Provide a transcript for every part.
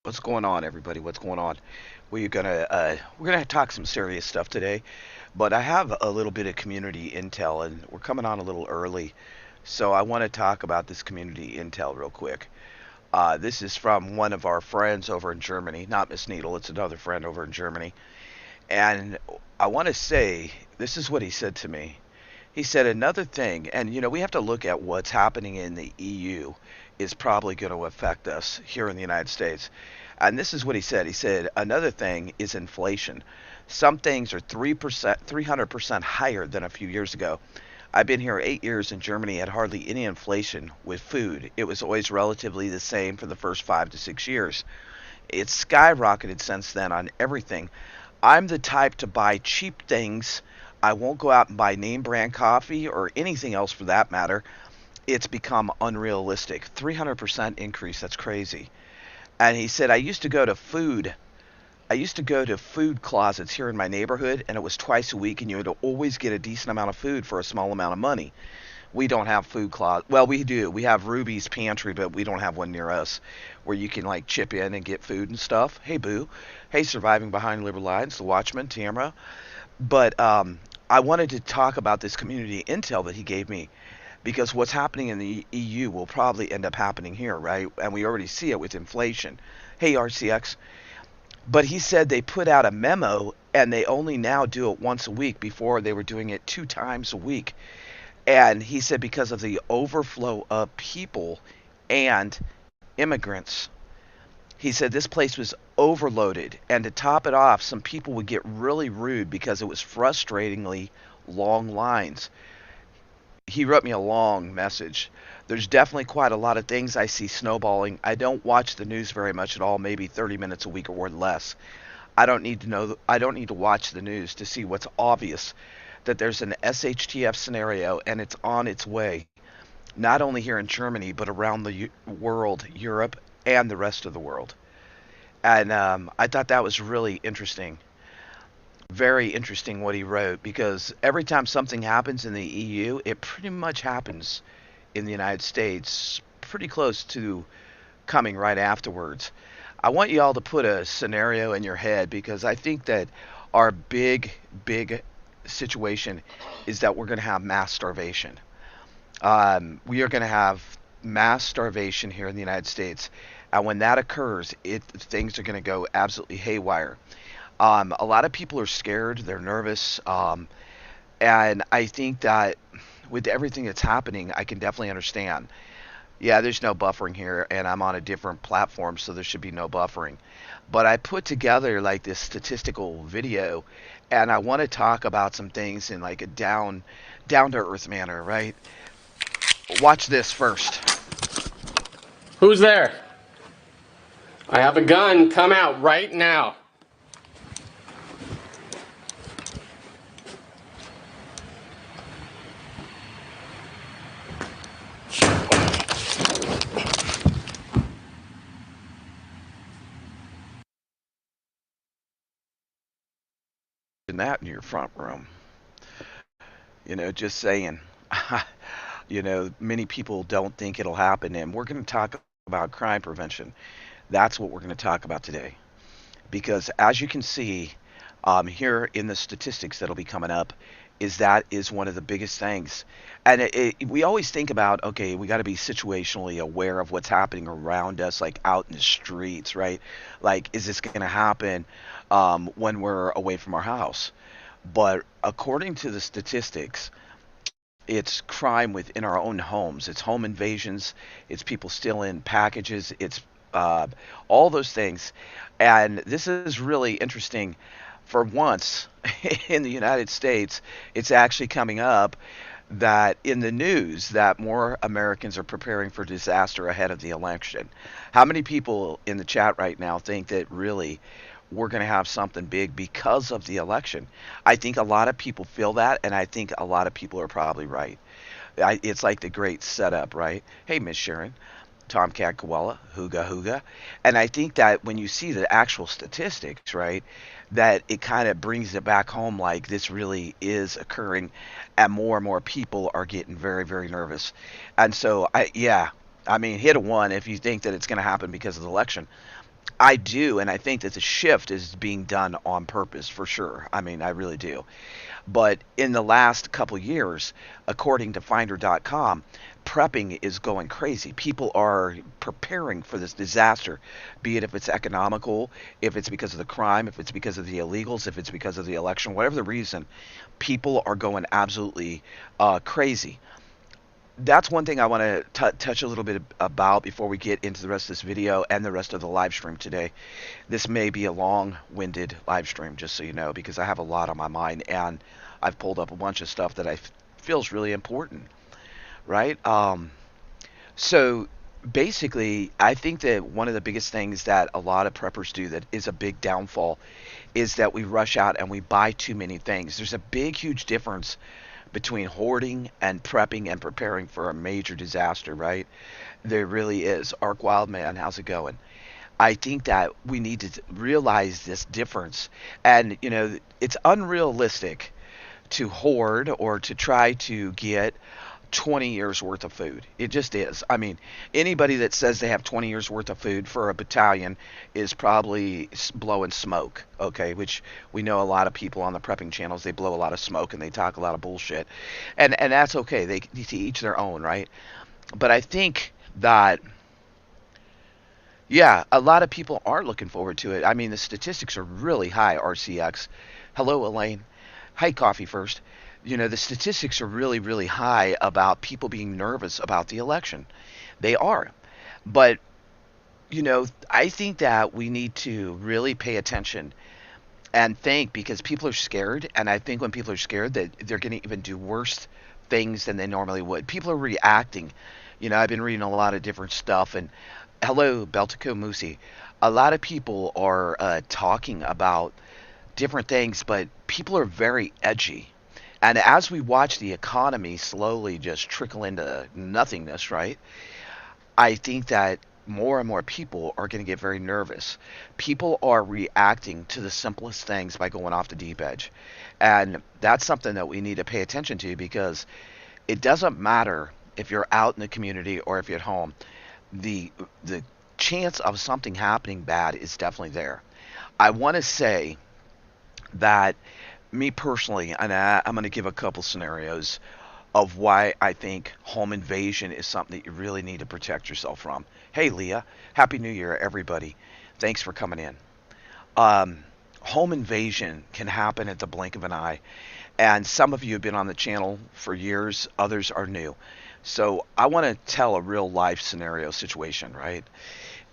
What's going on, everybody? What's going on? We're gonna talk some serious stuff today, but I have a little bit of community intel, and we're coming on a little early, so I want to talk about this community intel real quick. This is from one of our friends over in Germany, not Miss Needle. It's another friend over in Germany, and I want to say this is what he said to me. He said another thing, and we have to look at what's happening in the EU is probably going to affect us here in the United States. And this is what he said. He said another thing is inflation. Some things are 3%, 300% higher than a few years ago. I've been here 8 years in Germany, had hardly any inflation with food. It was always relatively the same for the first 5 to 6 years. It's skyrocketed since then on everything. I'm the type to buy cheap things. I won't go out and buy name brand coffee or anything else for that matter. It's become unrealistic. 300% increase. That's crazy. And he said, I used to go to food closets here in my neighborhood, and it was twice a week, and you would always get a decent amount of food for a small amount of money. We don't have food closet. Well, we do. We have Ruby's Pantry, but we don't have one near us where you can like chip in and get food and stuff. Hey, Boo. Hey, Surviving Behind Liberal Lines, The Watchman, Tamra. But I wanted to talk about this community intel that he gave me because what's happening in the EU will probably end up happening here, right? And we already see it with inflation. Hey, RCX. But he said they put out a memo and they only now do it once a week. Before they were doing it 2 times a week. And he said because of the overflow of people and immigrants, he said this place was overloaded. And to top it off, some people would get really rude because it was frustratingly long lines. He wrote me a long message. There's definitely quite a lot of things I see snowballing. I don't watch the news very much at all, maybe 30 minutes a week or less. I don't need to watch the news to see what's obvious that there's an SHTF scenario and it's on its way, not only here in Germany but around the world, Europe and the rest of the world. And I thought that was really interesting. Very interesting what he wrote because every time something happens in the EU, it pretty much happens in the United States, pretty close to coming right afterwards. I want you all to put a scenario in your head because I think that our big situation is that we're going to have mass starvation. We are going to have mass starvation here in the United States. And when that occurs, things are going to go absolutely haywire. A lot of people are scared, they're nervous, and I think that with everything that's happening, I can definitely understand. Yeah, there's no buffering here, and I'm on a different platform, so there should be no buffering. But I put together like this statistical video, and I want to talk about some things in like a down to earth manner, right? Watch this first. Who's there? I have a gun. Come out right now. In that in your front room, just saying. Many people don't think it'll happen, and we're going to talk about crime prevention. That's what we're going to talk about today. Because as you can see here in the statistics that'll be coming up, that is one of the biggest things. And we always think about, okay, we got to be situationally aware of what's happening around us, like out in the streets, right? Like, is this going to happen when we're away from our house? But according to the statistics, it's crime within our own homes. It's home invasions. It's people stealing packages. It's all those things. And this is really interesting. For once in the United States, it's actually coming up that in the news that more Americans are preparing for disaster ahead of the election. How many people in the chat right now think that really we're going to have something big because of the election? I think a lot of people feel that, and I think a lot of people are probably right. It's like the great setup, right? Hey, Miss Sharon. Tomcat Koala, Hooga Hooga. And I think that when you see the actual statistics, right, that it kind of brings it back home like this really is occurring and more people are getting very, very nervous. And so, yeah, I mean, hit a one if you think that it's going to happen because of the election. I do, and I think that the shift is being done on purpose for sure. I mean, I really do. But in the last couple years, according to Finder.com, prepping is going crazy. People are preparing for this disaster, be it if it's economical, if it's because of the crime, if it's because of the illegals, if it's because of the election, whatever the reason, people are going absolutely crazy. That's one thing I want to touch a little bit about before we get into the rest of this video and the rest of the live stream today. This may be a long-winded live stream, just so you know, because I have a lot on my mind and I've pulled up a bunch of stuff that I feel is really important, right? So basically, I think that one of the biggest things that a lot of preppers do that is a big downfall is that we rush out and we buy too many things. There's a big, huge difference between hoarding and prepping and preparing for a major disaster, right? There really is. Ark Wildman, how's it going? I think that we need to realize this difference. And, you know, it's unrealistic to hoard or to try to get 20 years worth of food. It just is. I mean, anybody that says they have 20 years worth of food for a battalion is probably blowing smoke, okay? Which we know a lot of people on the prepping channels, they blow a lot of smoke and they talk a lot of bullshit. And that's okay. They to each their own, right? But I think that yeah, a lot of people are looking forward to it. I mean, the statistics are really high, RCX. Hello, Elaine. Hi, Coffee First. You know, the statistics are really, really high about people being nervous about the election. They are. But, you know, I think that we need to really pay attention and think because people are scared. And I think when people are scared, that they're going to even do worse things than they normally would. People are reacting. You know, I've been reading a lot of different stuff, and hello, Beltico Musi. A lot of people are talking about different things, but people are very edgy. And as we watch the economy slowly just trickle into nothingness, right? I think that more and more people are going to get very nervous. People are reacting to the simplest things by going off the deep edge. And that's something that we need to pay attention to because it doesn't matter if you're out in the community or if you're at home. The chance of something happening bad is definitely there. I want to say that me personally, and I'm going to give a couple scenarios of why I think home invasion is something that you really need to protect yourself from. Hey, Leah, Happy New Year, everybody. Thanks for coming in. Home invasion can happen at the blink of an eye, and some of you have been on the channel for years, others are new. So I want to tell a real life scenario situation, right?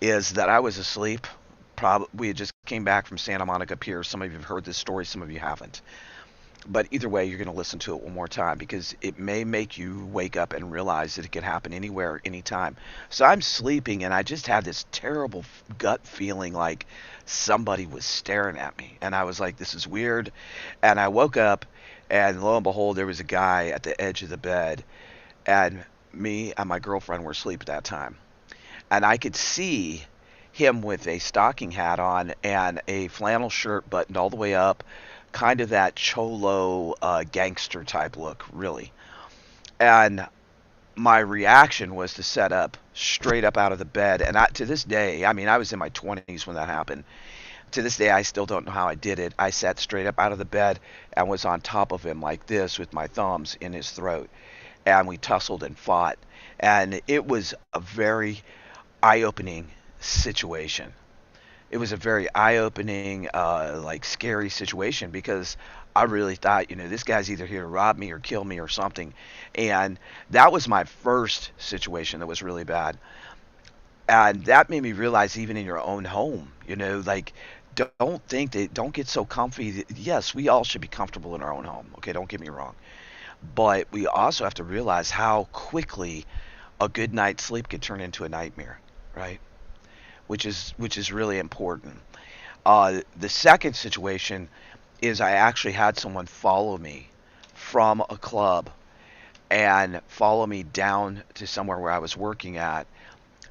Is that I was asleep. Probably we had just came back from Santa Monica Pier. Some of you have heard this story, some of you haven't. But either way, you're going to listen to it one more time because it may make you wake up and realize that it can happen anywhere, anytime. So I'm sleeping and I just had this terrible gut feeling like somebody was staring at me. And I was like, this is weird. And I woke up and lo and behold, there was a guy at the edge of the bed. And me and my girlfriend were asleep at that time. And I could see him with a stocking hat on and a flannel shirt buttoned all the way up, kind of that cholo gangster type look, really. And my reaction was to set up straight up out of the bed. And to this day, I mean, I was in my 20s when that happened. To this day, I still don't know how I did it. I sat straight up out of the bed and was on top of him like this with my thumbs in his throat. And we tussled and fought. And it was a very eye-opening situation. It was a very eye-opening, like scary situation because I really thought, you know, this guy's either here to rob me or kill me or something. And that was my first situation that was really bad. And that made me realize even in your own home, you know, like don't think that don't get so comfy. Yes, we all should be comfortable in our own home. Okay, don't get me wrong. But we also have to realize how quickly a good night's sleep could turn into a nightmare, right? Which is really important. The second situation is I actually had someone follow me from a club and follow me down to somewhere where I was working at,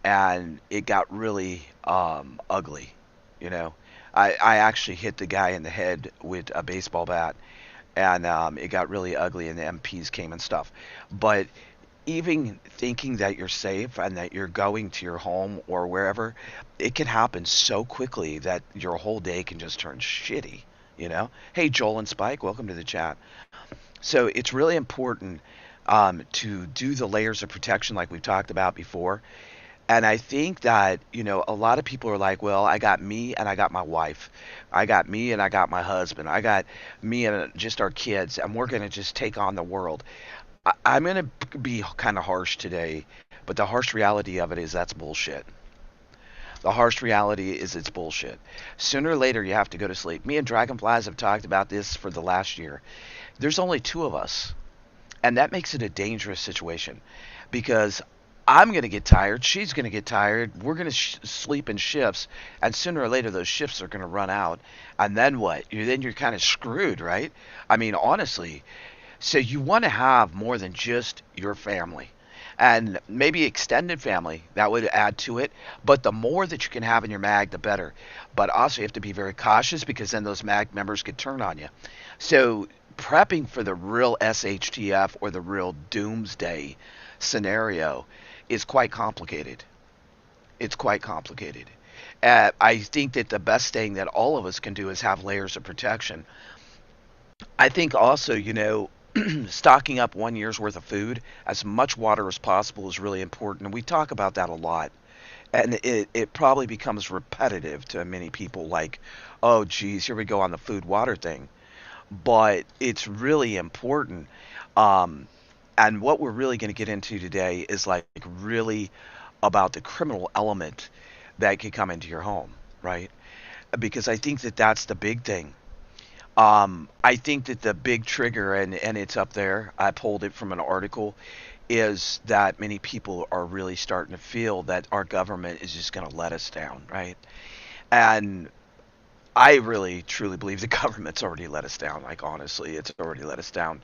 and it got really ugly. You know, I actually hit the guy in the head with a baseball bat, and it got really ugly, and the MPs came and stuff. But even thinking that you're safe and that you're going to your home or wherever, it can happen so quickly that your whole day can just turn shitty, you know? Hey, Joel and Spike, welcome to the chat. So it's really important to do the layers of protection like we've talked about before. And I think that, a lot of people are like, well, I got me and I got my wife. I got me and I got my husband. I got me and just our kids, and we're going to just take on the world. I'm going to be kind of harsh today, but the harsh reality of it is that's bullshit. The harsh reality is it's bullshit. Sooner or later, you have to go to sleep. Me and Dragonflies have talked about this for the last year. There's only two of us, and that makes it a dangerous situation because I'm going to get tired. She's going to get tired. We're going to sleep in shifts, and sooner or later, those shifts are going to run out. And then what? Then you're kind of screwed, right? I mean, honestly, so you want to have more than just your family and maybe extended family that would add to it. But the more that you can have in your mag, the better. But also, you have to be very cautious because then those mag members could turn on you. So, prepping for the real SHTF or the real doomsday scenario is quite complicated. It's quite complicated. I think that the best thing that all of us can do is have layers of protection. I think also, stocking up 1 year's worth of food, as much water as possible is really important. And we talk about that a lot. And it probably becomes repetitive to many people like, oh, geez, here we go on the food water thing. But it's really important. Um, and what we're really going to get into today is like really about the criminal element that could come into your home, right? Because I think that that's the big thing. I think that the big trigger, and it's up there, I pulled it from an article, is that many people are really starting to feel that our government is just going to let us down, right? And I really truly believe the government's already let us down. Like, honestly, it's already let us down.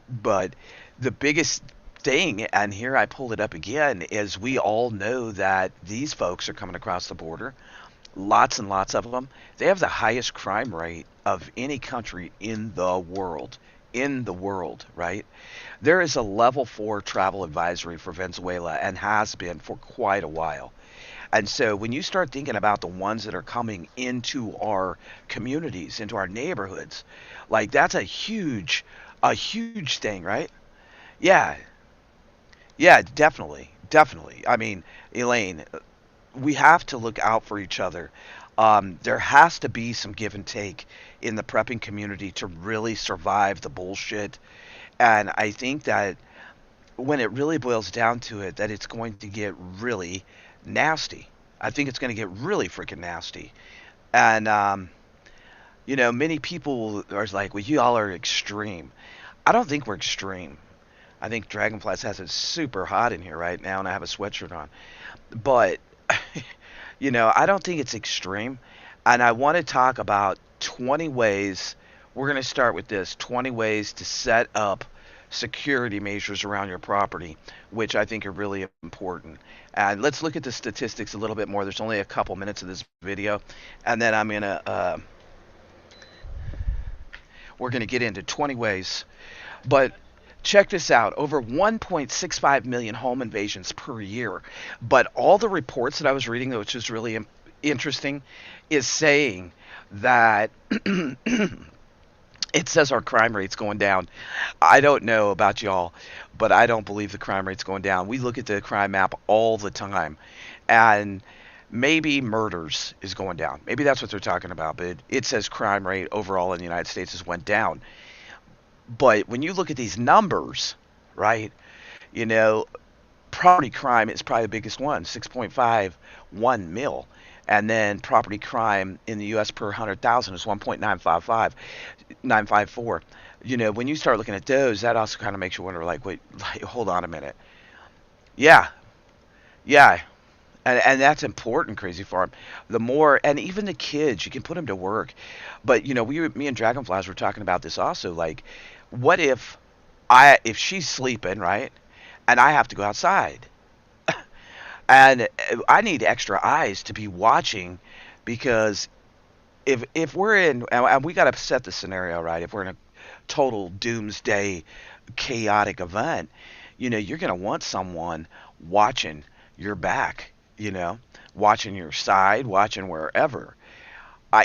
But the biggest thing, and here I pulled it up again, is we all know that these folks are coming across the border, lots and lots of them. They have the highest crime rate of any country in the world. In the world, right? There is a level 4 travel advisory for Venezuela and has been for quite a while. And so when you start thinking about the ones that are coming into our communities, into our neighborhoods, like that's a huge thing, right? Yeah, yeah, definitely, definitely. I mean, Elaine, we have to look out for each other. There has to be some give and take in the prepping community to really survive the bullshit. And I think that when it really boils down to it, that it's going to get really nasty. I think it's going to get really freaking nasty. And, many people are like, well, you all are extreme. I don't think we're extreme. I think Dragonflies has it super hot in here right now, and I have a sweatshirt on. But I don't think it's extreme. And I want to talk about 20 ways. We're going to start with this 20 ways to set up security measures around your property, which I think are really important. And let's look at the statistics a little bit more. There's only a couple minutes of this video. And then we're going to get into 20 ways. But check this out, over 1.65 million home invasions per year. But all the reports that I was reading, which is really interesting, is saying that it says our crime rate's going down. I don't know about y'all, but I don't believe the crime rate's going down. We look at the crime map all the time, and maybe murders is going down. Maybe that's what they're talking about, but it says crime rate overall in the United States has went down. But when you look at these numbers, right, you know, property crime is probably the biggest one, 6.51 mil. And then property crime in the U.S. per 100,000 is 1.954. When you start looking at those, that also kind of makes you wonder, like, wait, like, hold on a minute. Yeah, yeah. And that's important, Crazy Farm. The more, and even the kids, you can put them to work. But, me and Dragonflies were talking about this also. Like, what if she's sleeping, right? And I have to go outside. And I need extra eyes to be watching because if we're in, and we got to set the scenario right, if we're in a total doomsday chaotic event, you're going to want someone watching your back, watching your side, watching wherever.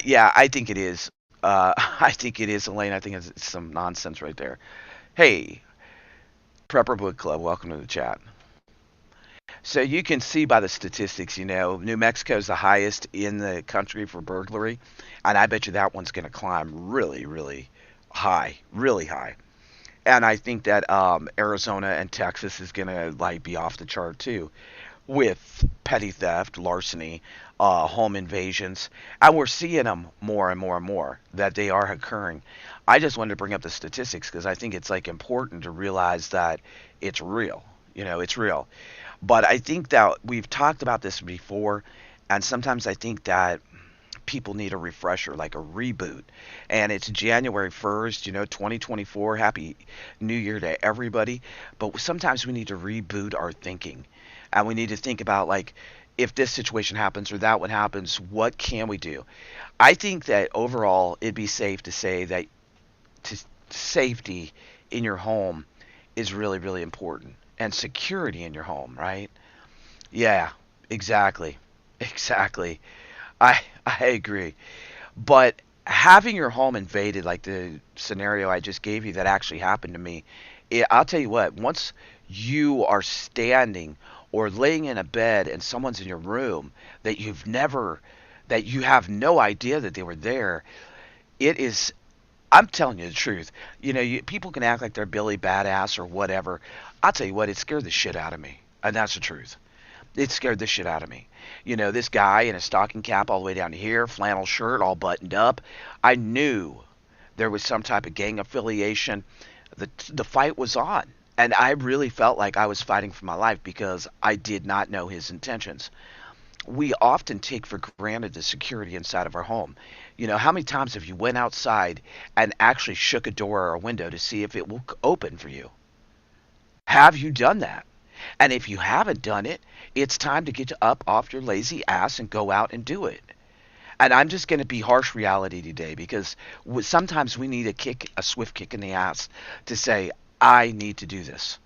Yeah, I think it is. I think it is, Elaine. I think it's some nonsense right there. Hey, Prepper Book Club, welcome to the chat. So you can see by the statistics, New Mexico's the highest in the country for burglary, and I bet you that one's going to climb really, really high, really high. And I think that Arizona and Texas is going to like be off the chart too, with petty theft, larceny, home invasions, and we're seeing them more and more and more that they are occurring. I just wanted to bring up the statistics because I think it's like important to realize that it's real. It's real. But I think that we've talked about this before, and sometimes I think that people need a refresher, like a reboot. And it's January 1st, 2024. Happy New Year to everybody. But sometimes we need to reboot our thinking. And we need to think about, like, if this situation happens or that one happens, what can we do? I think that overall, it'd be safe to say that safety in your home is really, really important. And security in your home, right? Yeah, exactly. Exactly. I agree. But having your home invaded, like the scenario I just gave you that actually happened to me, I'll tell you what, once you are standing or laying in a bed and someone's in your room that that you have no idea that they were there, it is, I'm telling you the truth. People can act like they're Billy Badass or whatever. I'll tell you what, it scared the shit out of me. And that's the truth. It scared the shit out of me. This guy in a stocking cap all the way down to here, flannel shirt, all buttoned up. I knew there was some type of gang affiliation. The fight was on. And I really felt like I was fighting for my life because I did not know his intentions. We often take for granted the security inside of our home. How many times have you went outside and actually shook a door or a window to see if it will open for you? Have you done that? And if you haven't done it, it's time to get up off your lazy ass and go out and do it. And I'm just going to be harsh reality today because sometimes we need a swift kick in the ass to say, I need to do this.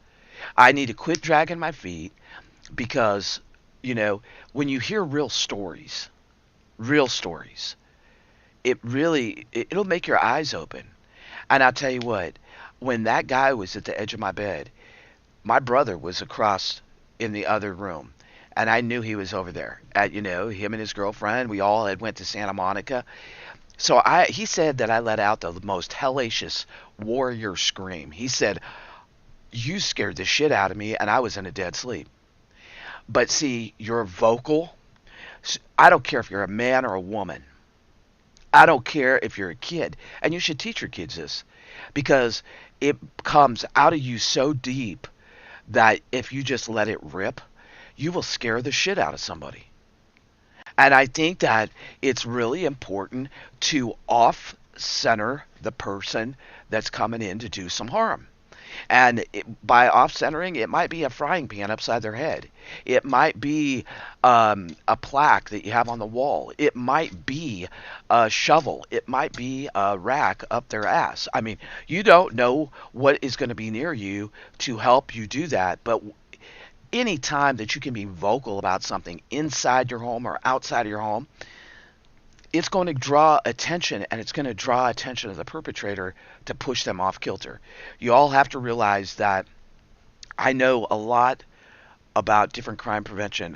I need to quit dragging my feet because, when you hear real stories, it'll make your eyes open. And I'll tell you what, when that guy was at the edge of my bed, my brother was across in the other room, and I knew he was over there. Him and his girlfriend, we all had went to Santa Monica. So he said that I let out the most hellacious warrior scream. He said, "You scared the shit out of me," and I was in a dead sleep. But see, you're vocal. I don't care if you're a man or a woman. I don't care if you're a kid, and you should teach your kids this because it comes out of you so deep that if you just let it rip, you will scare the shit out of somebody. And I think that it's really important to off center the person that's coming in to do some harm. And by off centering, it might be a frying pan upside their head. It might be a plaque that you have on the wall. It might be a shovel. It might be a rack up their ass. I mean, you don't know what is going to be near you to help you do that. But any time that you can be vocal about something inside your home or outside of your home, it's going to draw attention, and it's going to draw attention of the perpetrator to push them off kilter. You all have to realize that I know a lot about different crime prevention.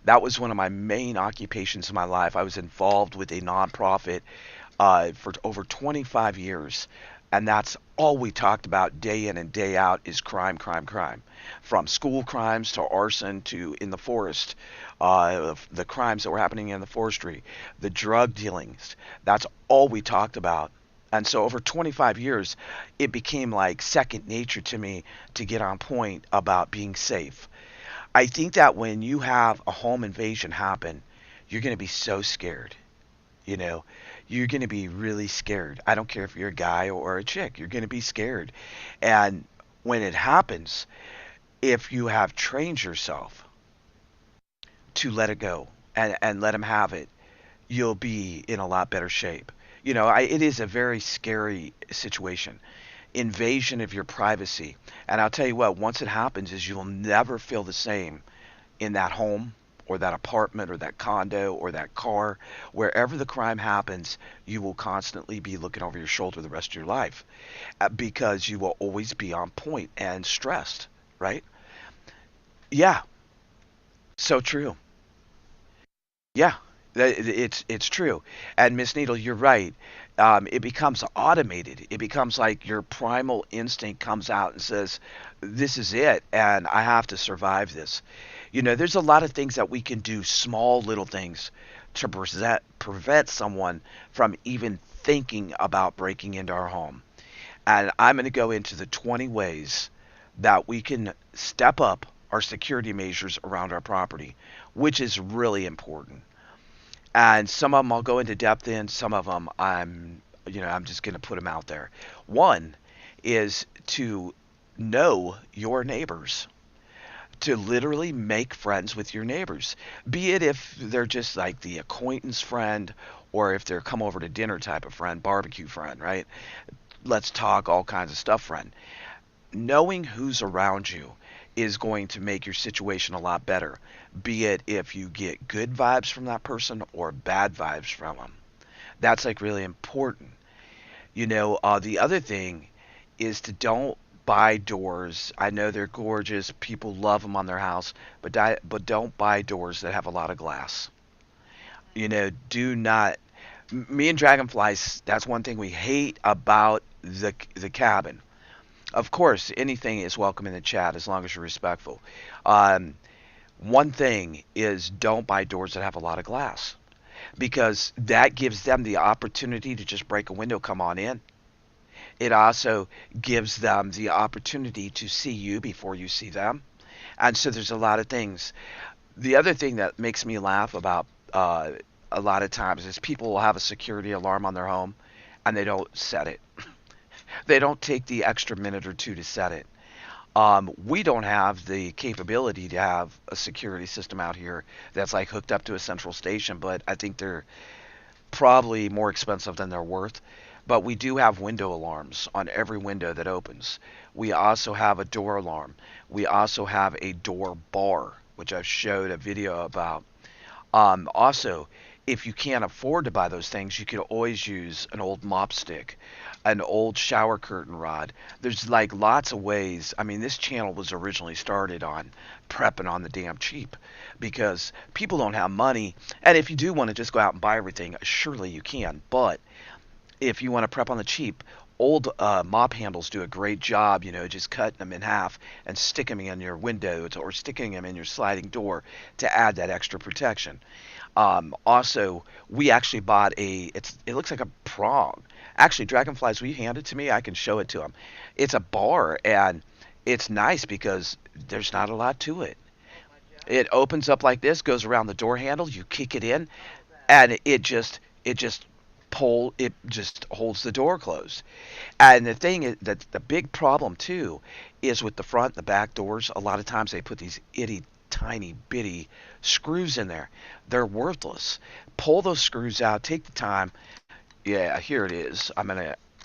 That was one of my main occupations in my life. I was involved with a nonprofit for over 25 years, and that's all we talked about day in and day out is crime, crime, crime. From school crimes to arson to in the forest, the crimes that were happening in the forestry, the drug dealings. That's all we talked about. And so over 25 years, it became like second nature to me to get on point about being safe. I think that when you have a home invasion happen, you're going to be so scared. You know, you're going to be really scared. I don't care if you're a guy or a chick, you're going to be scared. And when it happens, if you have trained yourself to let it go and let them have it, you'll be in a lot better shape. It is a very scary situation. invasion of your privacy. And I'll tell you what, once it happens, is you will never feel the same in that home or that apartment or that condo or that car. Wherever the crime happens, you will constantly be looking over your shoulder the rest of your life, because you will always be on point and stressed, right? Yeah, so true. Yeah, it's true. And Miss Needle, you're right. It becomes automated. It becomes like your primal instinct comes out and says, "This is it, and I have to survive this." There's a lot of things that we can do, small little things, to prevent someone from even thinking about breaking into our home. And I'm going to go into the 20 ways that we can step up our security measures around our property, which is really important. And some of them I'll go into depth in, some of them I'm just going to put them out there. One is to know your neighbors, to literally make friends with your neighbors, be it if they're just like the acquaintance friend, or if they're come over to dinner type of friend, barbecue friend, right? Let's talk all kinds of stuff friend. Knowing who's around you is going to make your situation a lot better, be it if you get good vibes from that person or bad vibes from them. That's like really important. The other thing is to don't buy doors. I know they're gorgeous, people love them on their house, but don't buy doors that have a lot of glass. Do not. Me and Dragonflies, that's one thing we hate about the cabin. Of course, anything is welcome in the chat as long as you're respectful. Um, One thing is, don't buy doors that have a lot of glass, because that gives them the opportunity to just break a window, come on in. It also gives them the opportunity to see you before you see them. And so there's a lot of things. The other thing that makes me laugh about a lot of times is people will have a security alarm on their home and they don't set it. They don't take the extra minute or two to set it. We don't have the capability to have a security system out here that's like hooked up to a central station, but I think they're probably more expensive than they're worth. But we do have window alarms on every window that opens. We also have a door alarm. We also have a door bar, which I've showed a video about. Also, if you can't afford to buy those things, you could always use an old mop stick, an old shower curtain rod. There's like lots of ways. I mean, this channel was originally started on prepping on the damn cheap, because people don't have money. And if you do want to just go out and buy everything, surely you can. But if you want to prep on the cheap, old mop handles do a great job, just cutting them in half and sticking them in your windows or sticking them in your sliding door to add that extra protection. Also, we actually bought it looks like a prong. Actually, Dragonflies, will you hand it to me? I can show it to them. It's a bar, and it's nice because there's not a lot to it. It opens up like this, goes around the door handle, you kick it in, and it just holds the door closed. And the thing is that the big problem too is with the front and the back doors. A lot of times they put these itty tiny bitty screws in there. They're worthless. Pull those screws out. Take the time. Yeah, here it is.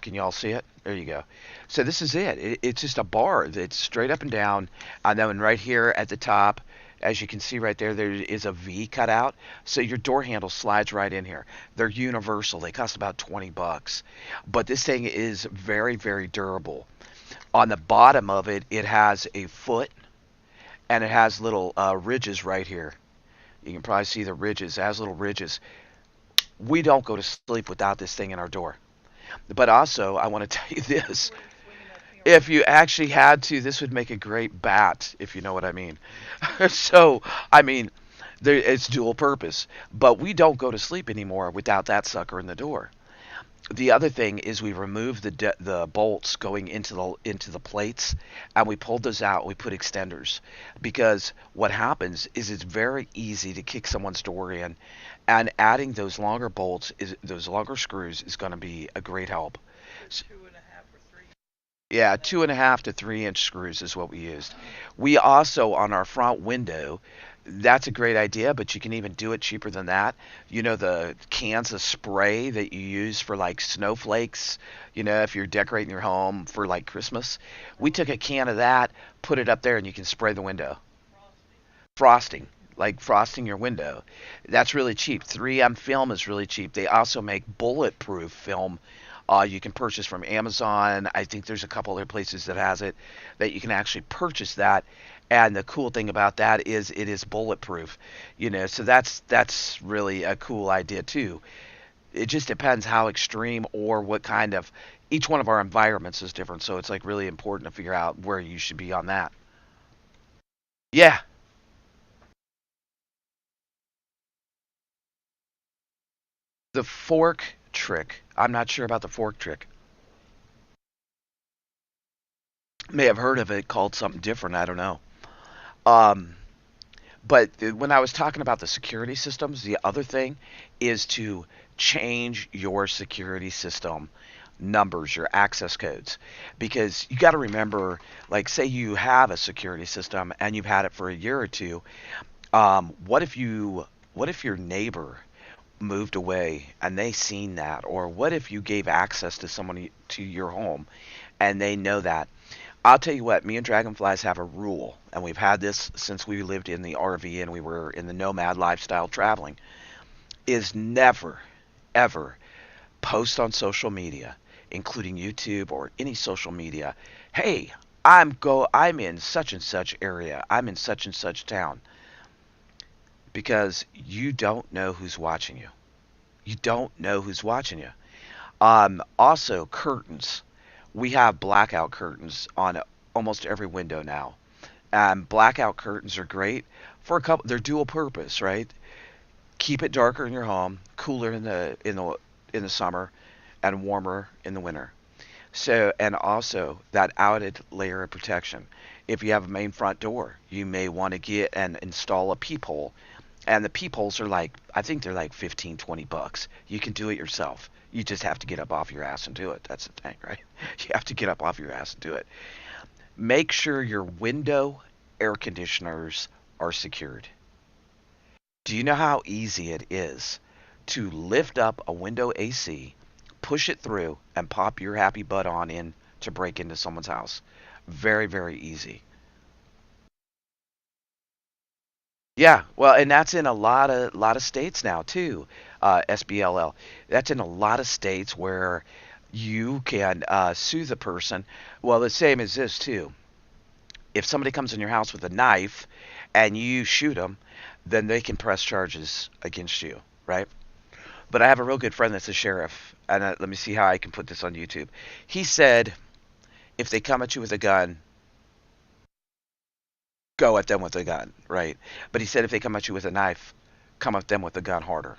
Can you all see it? There you go. So this is it. It's just a bar that's straight up and down. And then right here at the top, as you can see right there, there is a V cut out. So your door handle slides right in here. They're universal. They cost about 20 bucks. But this thing is very, very durable. On the bottom of it, it has a foot, and it has little ridges right here. You can probably see the ridges. It has little ridges. We don't go to sleep without this thing in our door. But also, I want to tell you this. If you actually had to, this would make a great bat, if you know what I mean. So, I mean, it's dual purpose. But we don't go to sleep anymore without that sucker in the door. The other thing is we removed the bolts going into the plates, and we pulled those out. We put extenders, because what happens is it's very easy to kick someone's door in, and adding those longer screws is going to be a great help. Yeah, 2.5 to 3 inch screws is what we used. We also, on our front window, That's a great idea, but you can even do it cheaper than that. You know, the cans of spray that you use for like snowflakes, if you're decorating your home for like Christmas. We took a can of that, put it up there, and you can spray the window. Frosting, like frosting your window. That's really cheap. 3M film is really cheap. They also make bulletproof film. You can purchase from Amazon. I think there's a couple other places that has it that you can actually purchase that. And the cool thing about that is it is bulletproof. So that's really a cool idea too. It just depends how extreme or what kind of each one of our environments is different. So it's like really important to figure out where you should be on that. Yeah, the fork trick. I'm not sure about the fork trick. May have heard of it called something different. I don't know. Um, but when I was talking about the security systems, the other thing is to change your security system numbers, your access codes, because you got to remember, like, say you have a security system and you've had it for a year or two. What if your neighbor moved away and they seen that, or what if you gave access to someone to your home and they know that? I'll tell you what, me and Dragonflies have a rule, and we've had this since we lived in the RV and we were in the nomad lifestyle traveling, is never, ever post on social media, including YouTube or any social media, hey, I'm in such and such area, I'm in such and such town, because you don't know who's watching you. You don't know who's watching you. Also, curtains. We have blackout curtains on almost every window now. Blackout curtains are great for a couple. They're dual purpose, right? Keep it darker in your home, cooler in the summer, and warmer in the winter. So, and also that outed layer of protection. If you have a main front door, you may want to get and install a peephole. And the peepholes are like, I think they're like 15, $20. You can do it yourself. You just have to get up off your ass and do it. That's the thing, right? You have to get up off your ass and do it. Make sure your window air conditioners are secured. Do you know how easy it is to lift up a window AC, push it through, and pop your happy butt on in to break into someone's house? Very, very easy. Yeah, well, and that's in a lot of states now too. SBLL. That's in a lot of states where you can sue the person. Well, the same as this too. If somebody comes in your house with a knife and you shoot them, then they can press charges against you, right? But I have a real good friend that's a sheriff, and let me see how I can put this on YouTube. He said if they come at you with a gun, go at them with a gun, right? But he said if they come at you with a knife, come at them with a gun harder.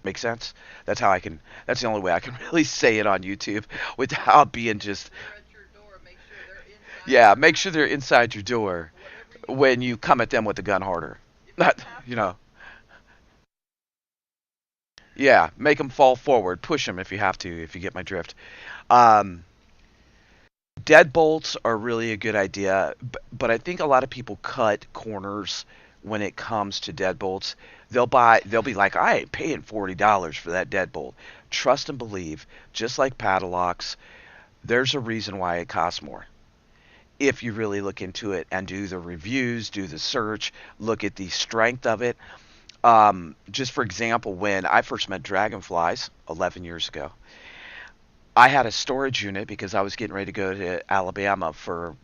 Make sense? That's how I can. That's the only way I can really say it on YouTube without being just. Yeah, make sure they're inside your door when you come at them with the gun harder. Not, you know. Yeah, make them fall forward, push them if you have to, if you get my drift. Um, Deadbolts are really a good idea, but I think a lot of people cut corners when it comes to deadbolts. They'll be like, I ain't paying $40 for that deadbolt. Trust and believe, just like padlocks, there's a reason why it costs more. If you really look into it and do the reviews, do the search, look at the strength of it. Just for example, when I first met Dragonflies 11 years ago, I had a storage unit because I was getting ready to go to Alabama for,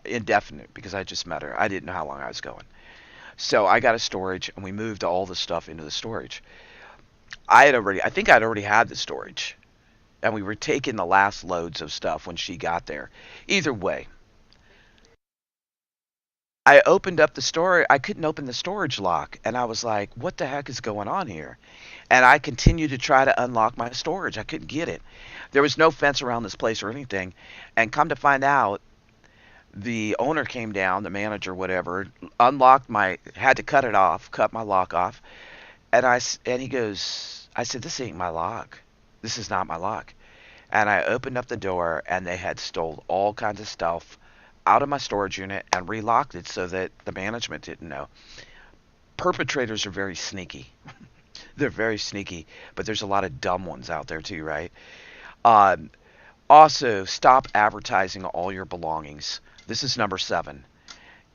indefinite because I just met her. I didn't know how long I was going. So I got a storage and we moved all the stuff into the storage. I think I'd already had the storage and we were taking the last loads of stuff when she got there. Either way, I opened up the store. I couldn't open the storage lock and I was like, what the heck is going on here? And I continued to try to unlock my storage. I couldn't get it. There was no fence around this place or anything. And come to find out, the owner came down, the manager, whatever, unlocked had to cut it off, cut my lock off. And he goes, I said, this ain't my lock. This is not my lock. And I opened up the door and they had stole all kinds of stuff out of my storage unit and relocked it so that the management didn't know. Perpetrators are very sneaky. They're very sneaky, but there's a lot of dumb ones out there too, right? Um, Also, stop advertising all your belongings. This is number 7.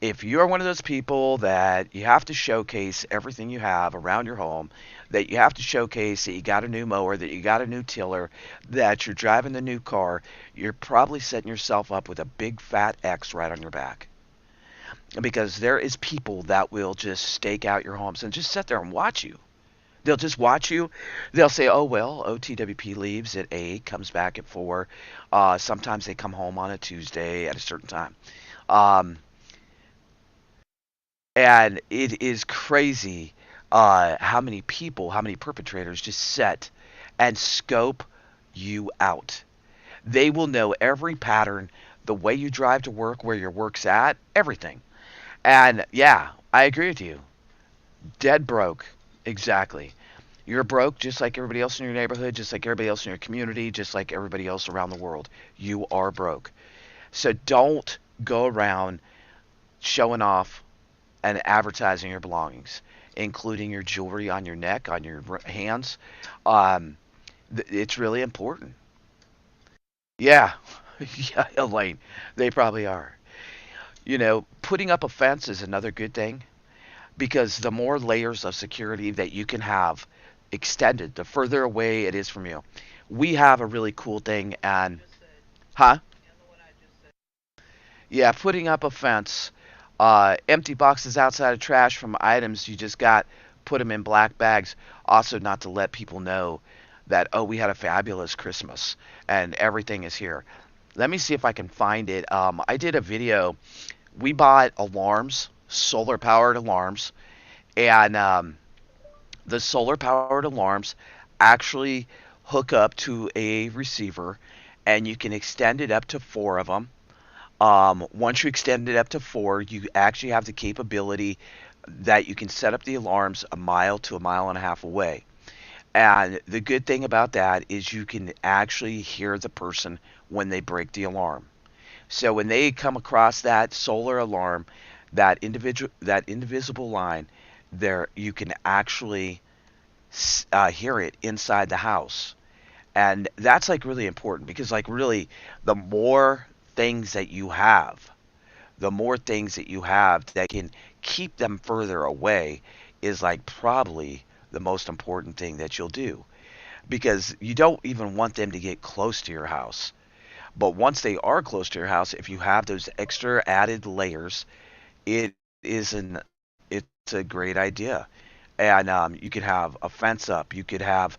If you're one of those people that you have to showcase everything you have around your home, that you have to showcase that you got a new mower, that you got a new tiller, that you're driving the new car, you're probably setting yourself up with a big fat X right on your back. Because there is people that will just stake out your homes and just sit there and watch you. They'll just watch you. They'll say, "Oh well, OTWP leaves at 8, comes back at 4." Sometimes they come home on a Tuesday at a certain time. Um, and it is crazy how many people, how many perpetrators just set and scope you out. They will know every pattern, the way you drive to work, where your work's at, everything. And yeah, I agree with you. Dead broke. Exactly. You're broke just like everybody else in your neighborhood, just like everybody else in your community, just like everybody else around the world. You are broke. So don't go around showing off and advertising your belongings, including your jewelry on your neck, on your hands. Um, it's really important. Yeah, yeah, Elaine, they probably are. Putting up a fence is another good thing because the more layers of security that you can have extended, the further away it is from you. We have a really cool thing, and huh? Yeah, putting up a fence, empty boxes outside of trash from items you just got, put them in black bags. Also, not to let people know that, oh, we had a fabulous Christmas and everything is here. Let me see if I can find it. I did a video. We bought alarms, solar powered alarms, and the solar powered alarms actually hook up to a receiver and you can extend it up to 4 of them. Once you extend it up to 4, you actually have the capability that you can set up the alarms a mile to a mile and a half away. And the good thing about that is you can actually hear the person when they break the alarm. So when they come across that solar alarm, that invisible line, there you can actually hear it inside the house. And that's like really important because like really the more things that you have, the more things that you have that can keep them further away is like probably the most important thing that you'll do because you don't even want them to get close to your house. But once they are close to your house, if you have those extra added layers, it is an it's a great idea. And you could have a fence up. You could have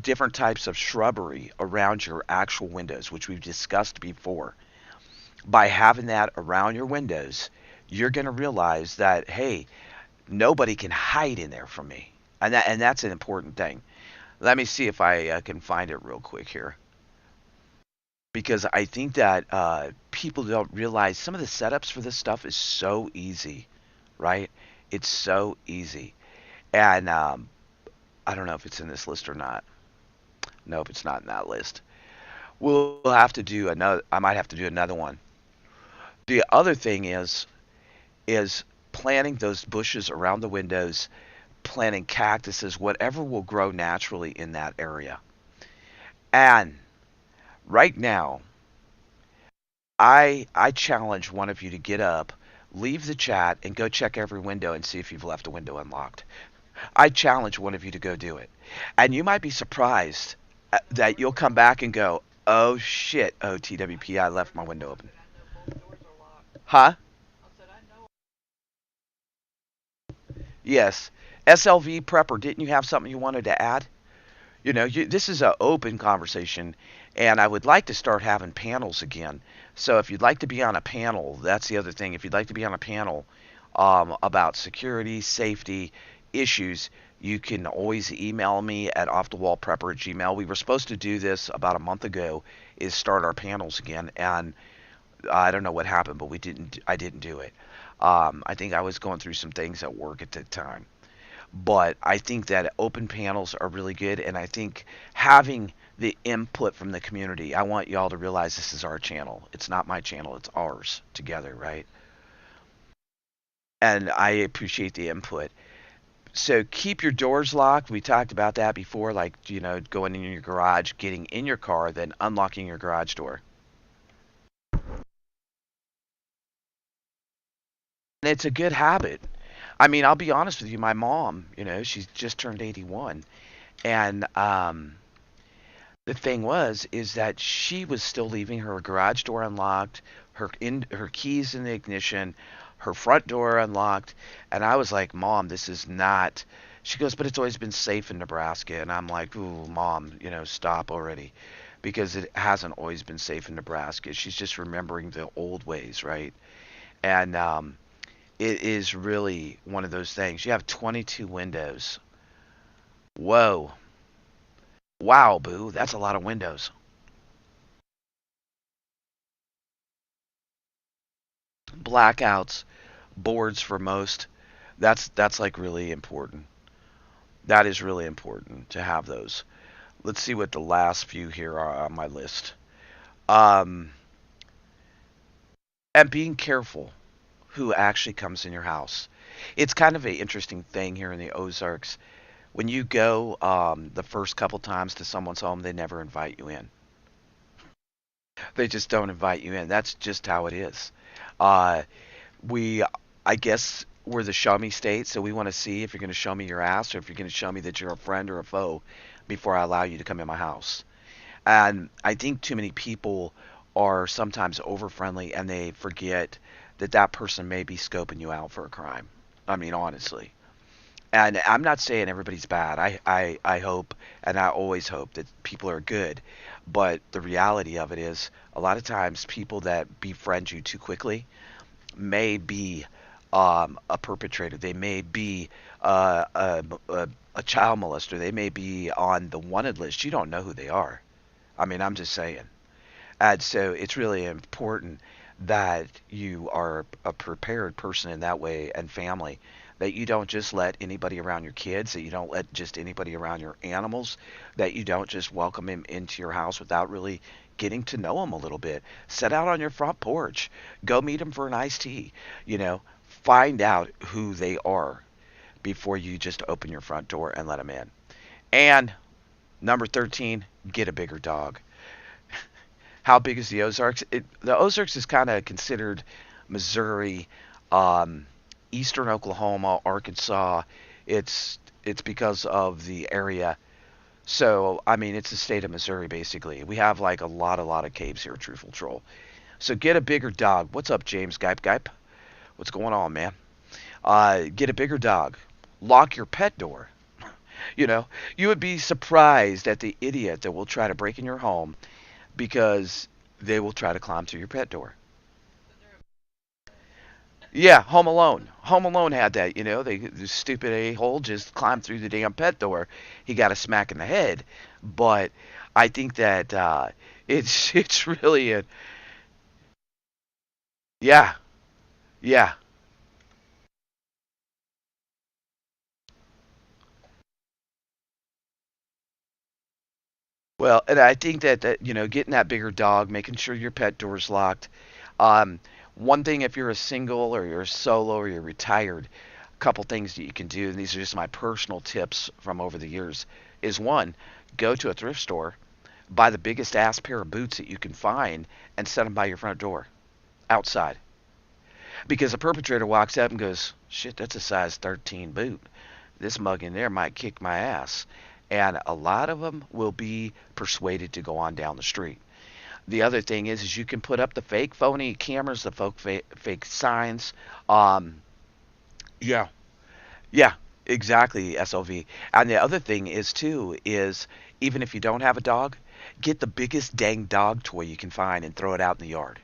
different types of shrubbery around your actual windows, which we've discussed before. By having that around your windows, you're going to realize that hey, nobody can hide in there from me, and that's an important thing. Let me see if I can find it real quick here, because I think that people don't realize some of the setups for this stuff is so easy, right? It's so easy, and I don't know if it's in this list or not. Nope, it's not in that list. We'll have to do another. I might have to do another one. The other thing is planting those bushes around the windows, planting cactuses, whatever will grow naturally in that area. And right now, I challenge one of you to get up, leave the chat, and go check every window and see if you've left a window unlocked. I challenge one of you to go do it. And you might be surprised that you'll come back and go, oh shit, OTWP, I left my window open. Huh? Yes. SLV Prepper, didn't you have something you wanted to add? This is an open conversation, and I would like to start having panels again. So if you'd like to be on a panel, that's the other thing. If you'd like to be on a panel about security, safety issues, you can always email me at offthewallprepper@gmail. We were supposed to do this about a month ago, is start our panels again, and I don't know what happened, but we didn't. I didn't do it. I think I was going through some things at work at the time. But I think that open panels are really good, and I think having the input from the community, I want y'all to realize this is our channel. It's not my channel, it's ours together, right? And I appreciate the input. So keep your doors locked. We talked about that before, like, going in your garage, getting in your car, then unlocking your garage door. And it's a good habit. I mean, I'll be honest with you, my mom, she's just turned 81. And the thing is that she was still leaving her garage door unlocked, her keys in the ignition, her front door unlocked, and I was like, "Mom, this is not." She goes, "But it's always been safe in Nebraska," and I'm like, "Ooh, Mom, stop already," because it hasn't always been safe in Nebraska. She's just remembering the old ways, right? And it is really one of those things. You have 22 windows. Whoa, wow, boo, that's a lot of windows. Blackouts, boards for most. That's like really important. That is really important to have those. Let's see what the last few here are on my list. Um, and being careful who actually comes in your house. It's kind of an interesting thing here in the Ozarks. When you go the first couple times to someone's home, they never invite you in. They just don't invite you in. That's just how it is. Uh, we, I guess, we're the show me state, so we want to see if you're going to show me your ass or if you're going to show me that you're a friend or a foe before I allow you to come in my house. And I think too many people are sometimes over friendly and they forget that that person may be scoping you out for a crime. I mean, honestly. And I'm not saying everybody's bad. I hope and I always hope that people are good. But the reality of it is, a lot of times people that befriend you too quickly may be a perpetrator. They may be a child molester. They may be on the wanted list. You don't know who they are. I mean, I'm just saying. And so it's really important that you are a prepared person in that way and family. That you don't just let anybody around your kids, that you don't let just anybody around your animals, that you don't just welcome him into your house without really getting to know him a little bit. Set out on your front porch. Go meet him for an iced tea. You know, find out who they are before you just open your front door and let them in. And number 13, get a bigger dog. How big is the Ozarks? The Ozarks is kind of considered Missouri, um, eastern Oklahoma, Arkansas. It's because of the area. So I mean, it's the state of Missouri basically. We have like a lot of caves here, Truthful Troll. So get a bigger dog. What's up, James Gipe Gipe? What's going on, man? Get a bigger dog. Lock your pet door. You know, you would be surprised at the idiot that will try to break in your home because they will try to climb through your pet door. Yeah, Home Alone. Home Alone had that. The stupid a hole just climbed through the damn pet door. He got a smack in the head, but I think that it's really a yeah, yeah. Well, and I think that getting that bigger dog, making sure your pet door's locked. Um, One thing, if you're a single or you're a solo or you're retired, a couple things that you can do, and these are just my personal tips from over the years, is one, go to a thrift store, buy the biggest ass pair of boots that you can find, and set them by your front door, outside. Because a perpetrator walks up and goes, shit, that's a size 13 boot. This mug in there might kick my ass. And a lot of them will be persuaded to go on down the street. The other thing is you can put up the fake phony cameras, the fake signs. Um, yeah, yeah, exactly, SOV. And the other thing is too is even if you don't have a dog, get the biggest dang dog toy you can find and throw it out in the yard.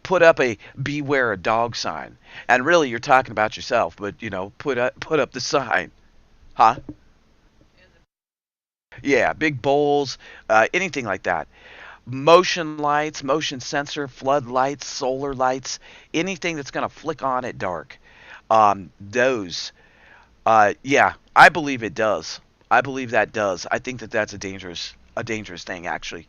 Put up a beware a dog sign. And really you're talking about yourself, but put up the sign. Huh? Yeah, big bowls, anything like that. Motion lights, motion sensor, flood lights, solar lights, anything that's going to flick on at dark. Those, yeah, I believe it does. I believe that does. I think that that's a dangerous thing actually.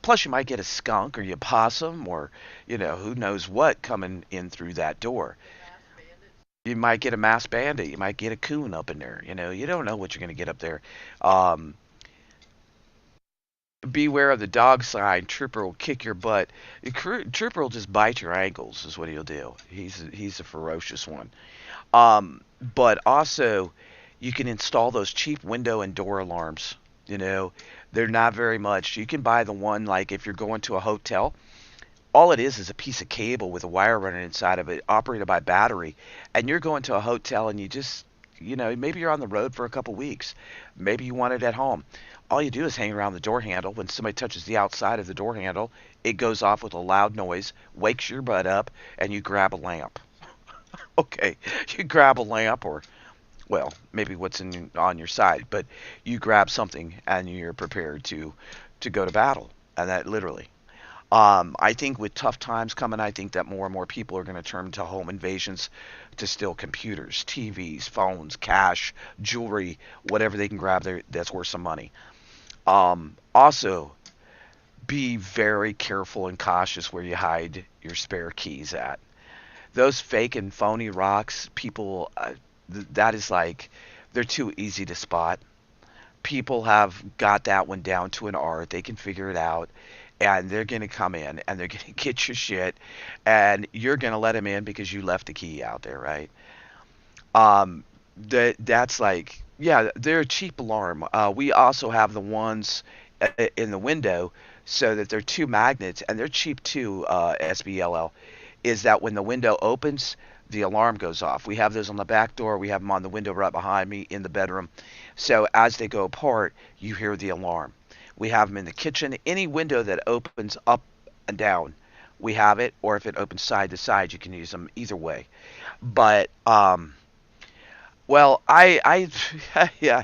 Plus, you might get a skunk or a possum or who knows what coming in through that door. You might get a mass bandit. You might get a coon up in there. You don't know what you're going to get up there. Um, Beware of the dog sign. Trooper will kick your butt. Trooper will just bite your ankles. Is what he'll do. He's a ferocious one. But also, you can install those cheap window and door alarms. You know, they're not very much. You can buy the one like if you're going to a hotel. All it is a piece of cable with a wire running inside of it, operated by battery, and you're going to a hotel and you just, maybe you're on the road for a couple weeks. Maybe you want it at home. All you do is hang around the door handle. When somebody touches the outside of the door handle, it goes off with a loud noise, wakes your butt up, and you grab a lamp. Okay, you grab a lamp or, well, maybe what's on your side, but you grab something and you're prepared to go to battle, and that literally. I think with tough times coming, I think that more and more people are going to turn to home invasions to steal computers, TVs, phones, cash, jewelry, whatever they can grab there that's worth some money. Also, be very careful and cautious where you hide your spare keys at. Those fake and phony rocks, people, that is like, they're too easy to spot. People have got that one down to an art. They can figure it out, and they're going to come in and they're going to get your shit, and you're going to let them in because you left the key out there, right? Um, that's like, yeah, they're a cheap alarm. We also have the ones in the window, so that they're two magnets, and they're cheap too. SBLL is that when the window opens, the alarm goes off. We have those on the back door. We have them on the window right behind me in the bedroom. So as they go apart, you hear the alarm. We have them in the kitchen. Any window that opens up and down, we have it. Or if it opens side to side, you can use them either way. But well, yeah,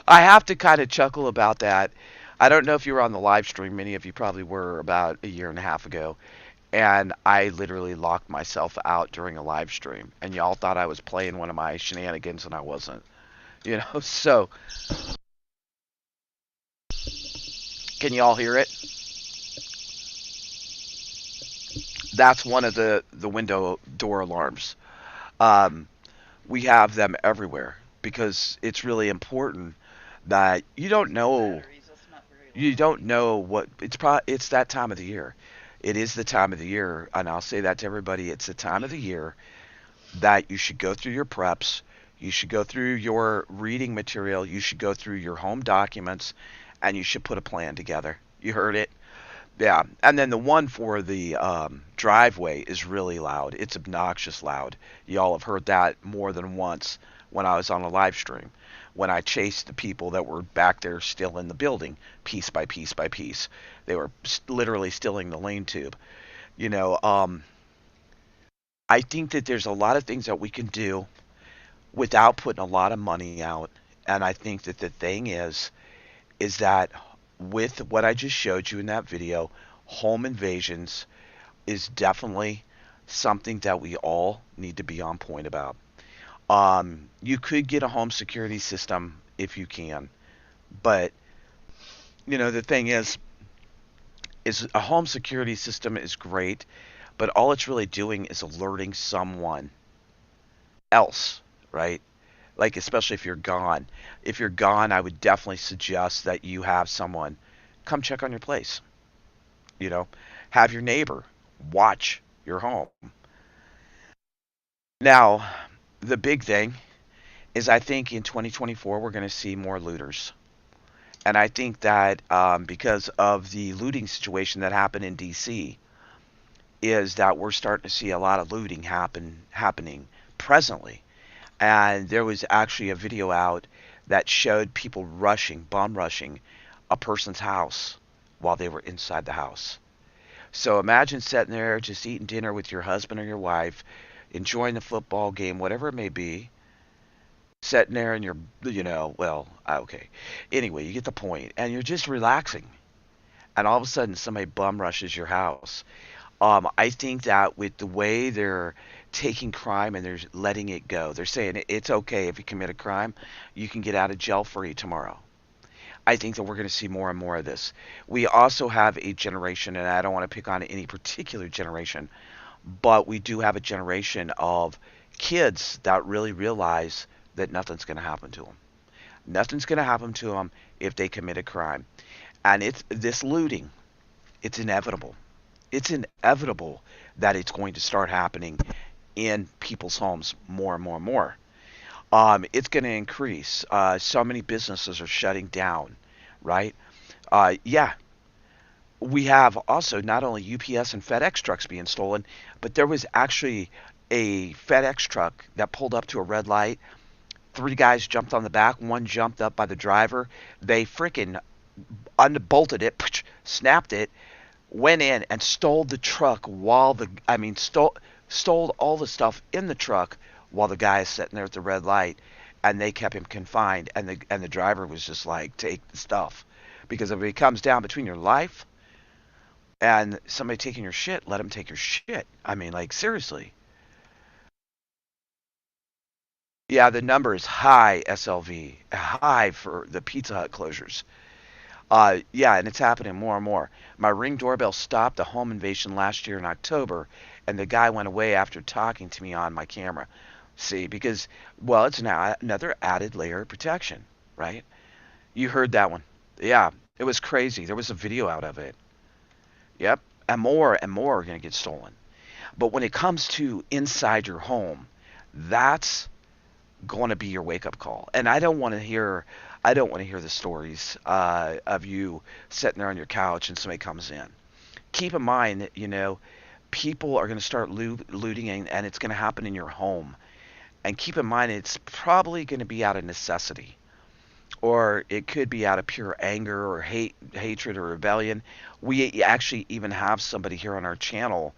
I have to kind of chuckle about that. I don't know if you were on the live stream. Many of you probably were about a year and a half ago, and I literally locked myself out during a live stream, and y'all thought I was playing one of my shenanigans, and I wasn't. So can y'all hear it? That's one of the window door alarms. Um, we have them everywhere because it's really important that you don't know what it's that time of the year. It is the time of the year, and I'll say that to everybody. It's the time of the year that you should go through your preps, you should go through your reading material, you should go through your home documents, and you should put a plan together. You heard it? Yeah. And then the one for the driveway is really loud. It's obnoxious loud. Y'all have heard that more than once when I was on a live stream. When I chased the people that were back there still in the building, piece by piece by piece. They were literally stealing the lane tube. You know, I think that there's a lot of things that we can do without putting a lot of money out. And I think that the thing is that with what I just showed you in that video, home invasions is definitely something that we all need to be on point about. You could get a home security system if you can, but the thing is a home security system is great, but all it's really doing is alerting someone else, right? Like especially if you're gone. If you're gone, I would definitely suggest that you have someone come check on your place. You know, have your neighbor watch your home. Now, the big thing is I think in 2024 we're going to see more looters. And I think that because of the looting situation that happened in DC, is that we're starting to see a lot of looting happening presently. And there was actually a video out that showed people bomb rushing a person's house while they were inside the house. So imagine sitting there just eating dinner with your husband or your wife, enjoying the football game, whatever it may be, sitting there and okay. Anyway, you get the point, and you're just relaxing, and all of a sudden somebody bum rushes your house. I think that with the way they're taking crime and they're letting it go, they're saying it's okay if you commit a crime, you can get out of jail free tomorrow. I think that we're going to see more and more of this. We also have a generation, and I don't want to pick on any particular generation, but we do have a generation of kids that really realize that nothing's going to happen to them. Nothing's going to happen to them if they commit a crime. And it's this looting, it's inevitable. It's inevitable that it's going to start happening in people's homes more and more and more. It's going to increase. So many businesses are shutting down, right? Yeah, we have also not only UPS and FedEx trucks being stolen, but there was actually a FedEx truck that pulled up to a red light. Three guys jumped on the back. One jumped up by the driver. They freaking unbolted it, snapped it, went in and stole the truck while stole all the stuff in the truck while the guy is sitting there at the red light, and they kept him confined. And the driver was just like, take the stuff, because if it comes down between your life and somebody taking your shit, let them take your shit. I mean, like, seriously. Yeah, the number is high, SLV, high for the Pizza Hut closures. Yeah, and it's happening more and more. My Ring doorbell stopped a home invasion last year in October, and the guy went away after talking to me on my camera. See, because, well, it's now another added layer of protection, right? You heard that one. Yeah, it was crazy. There was a video out of it. Yep, and more are going to get stolen. But when it comes to inside your home, that's going to be your wake up call. And I don't want to hear the stories of you sitting there on your couch and somebody comes in. Keep in mind that, people are going to start looting, and it's going to happen in your home. And keep in mind it's probably going to be out of necessity, or it could be out of pure anger or hatred or rebellion. We actually even have somebody here on our channel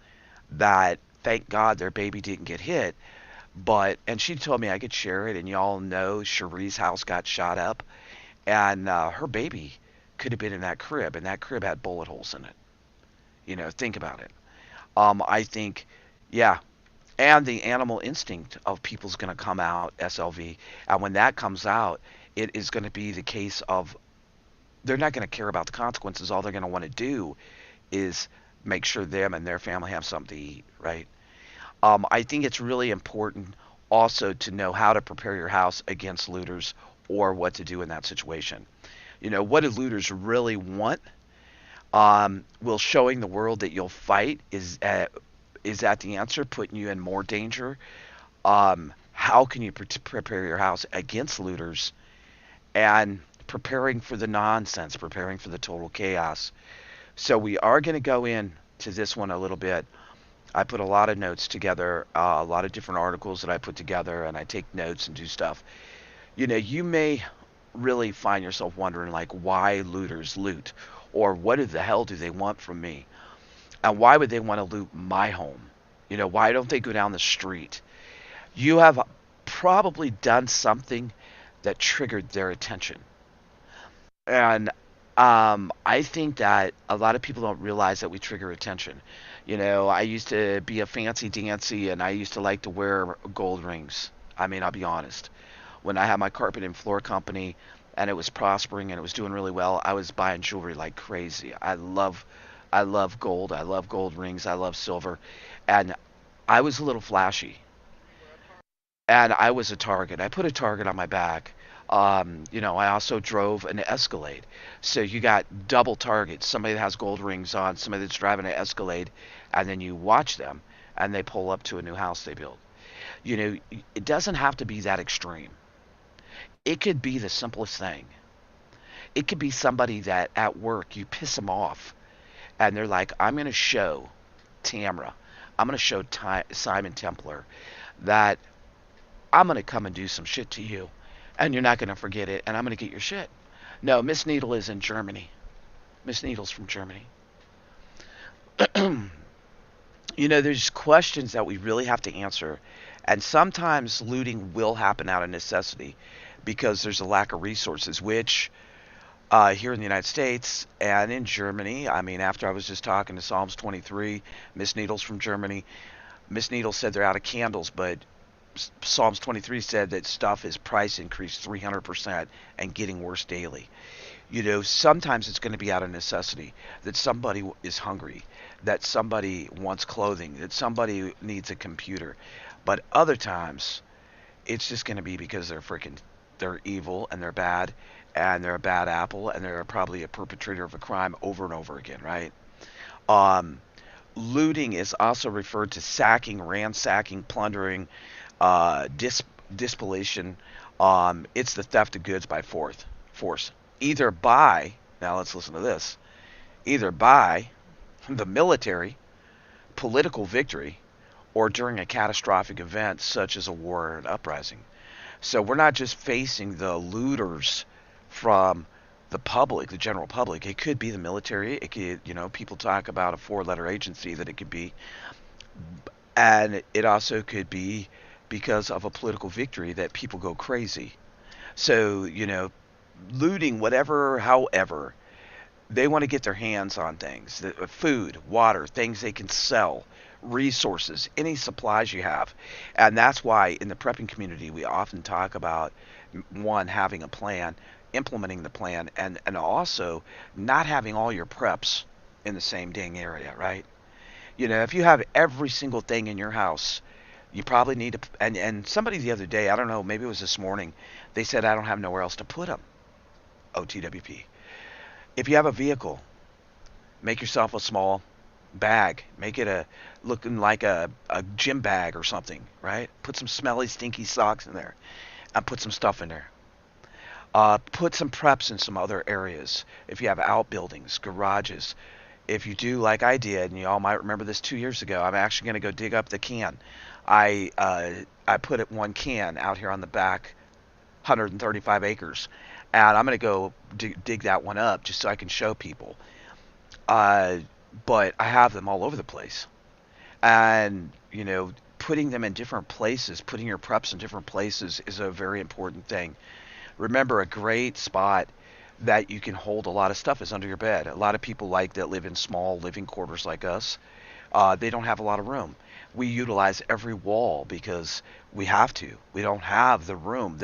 that, thank God, their baby didn't get hit, and she told me I could share it, and y'all know Cherie's house got shot up, and her baby could have been in that crib, and that crib had bullet holes in it. Think about it. I think, yeah, and the animal instinct of people's going to come out, SLV, and when that comes out, it is going to be the case of they're not going to care about the consequences. All they're going to want to do is make sure them and their family have something to eat, right? I think it's really important also to know how to prepare your house against looters, or what to do in that situation. What do looters really want? Will showing the world that you'll fight is that the answer, putting you in more danger? How can you prepare your house against looters, and preparing for the nonsense, preparing for the total chaos? So we are going to go in to this one a little bit. I put a lot of notes together, a lot of different articles that I put together, and I take notes and do stuff. You may really find yourself wondering, like, why looters loot, or what the hell do they want from me, and why would they want to loot my home? Why don't they go down the street? You have probably done something that triggered their attention. And I think that a lot of people don't realize that we trigger attention. I used to be a fancy dancy, and I used to like to wear gold rings. I mean, I'll be honest. When I had my carpet and floor company and it was prospering and it was doing really well, I was buying jewelry like crazy. I love gold. I love gold rings. I love silver. And I was a little flashy. And I was a target. I put a target on my back. I also drove an Escalade. So you got double targets. Somebody that has gold rings on, somebody that's driving an Escalade, and then you watch them and they pull up to a new house they build. It doesn't have to be that extreme. It could be the simplest thing. It could be somebody that at work you piss them off, and they're like, I'm going to show Tamra, I'm going to show Simon Templar that I'm going to come and do some shit to you, and you're not going to forget it, and I'm going to get your shit. No, Miss Needle is in Germany. Miss Needle's from Germany. There's questions that we really have to answer, and sometimes looting will happen out of necessity because there's a lack of resources, which here in the United States and in Germany, I mean, after I was just talking to Psalms 23, Miss Needle's from Germany. Miss Needle said they're out of candles, but Psalms 23 said that stuff is price increased 300% and getting worse daily. Sometimes it's going to be out of necessity, that somebody is hungry, that somebody wants clothing, that somebody needs a computer. But other times, it's just going to be because they're evil and they're bad and they're a bad apple and they're probably a perpetrator of a crime over and over again, right? Um, Looting is also referred to sacking, ransacking, plundering, uh, dis- dissipation. It's the theft of goods by force. Either by, now let's listen to this, either by the military, political victory, or during a catastrophic event such as a war or an uprising. So we're not just facing the looters from the public, the general public. It could be the military. It could, people talk about a four-letter agency that it could be, and it also could be because of a political victory that people go crazy. So, looting, whatever, however, they want to get their hands on things, food, water, things they can sell, resources, any supplies you have. And that's why in the prepping community, we often talk about one, having a plan, implementing the plan, and also not having all your preps in the same dang area, right? If you have every single thing in your house, you probably need to. And somebody the other day, I don't know, maybe it was this morning, they said I don't have nowhere else to put them. OTWP. If you have a vehicle, make yourself a small bag. Make it a looking like a gym bag or something, right? Put some smelly, stinky socks in there and put some stuff in there. Put some preps in some other areas. If you have outbuildings, garages, if you do like I did, and you all might remember this 2 years ago, I'm actually going to go dig up the can. I put it one can out here on the back, 135 acres, and I'm going to go dig that one up just so I can show people. Uh, but I have them all over the place, and putting them in different places, putting your preps in different places is a very important thing. Remember, a great spot that you can hold a lot of stuff is under your bed. A lot of people like that live in small living quarters like us. They don't have a lot of room. We utilize every wall because we have to. We don't have the room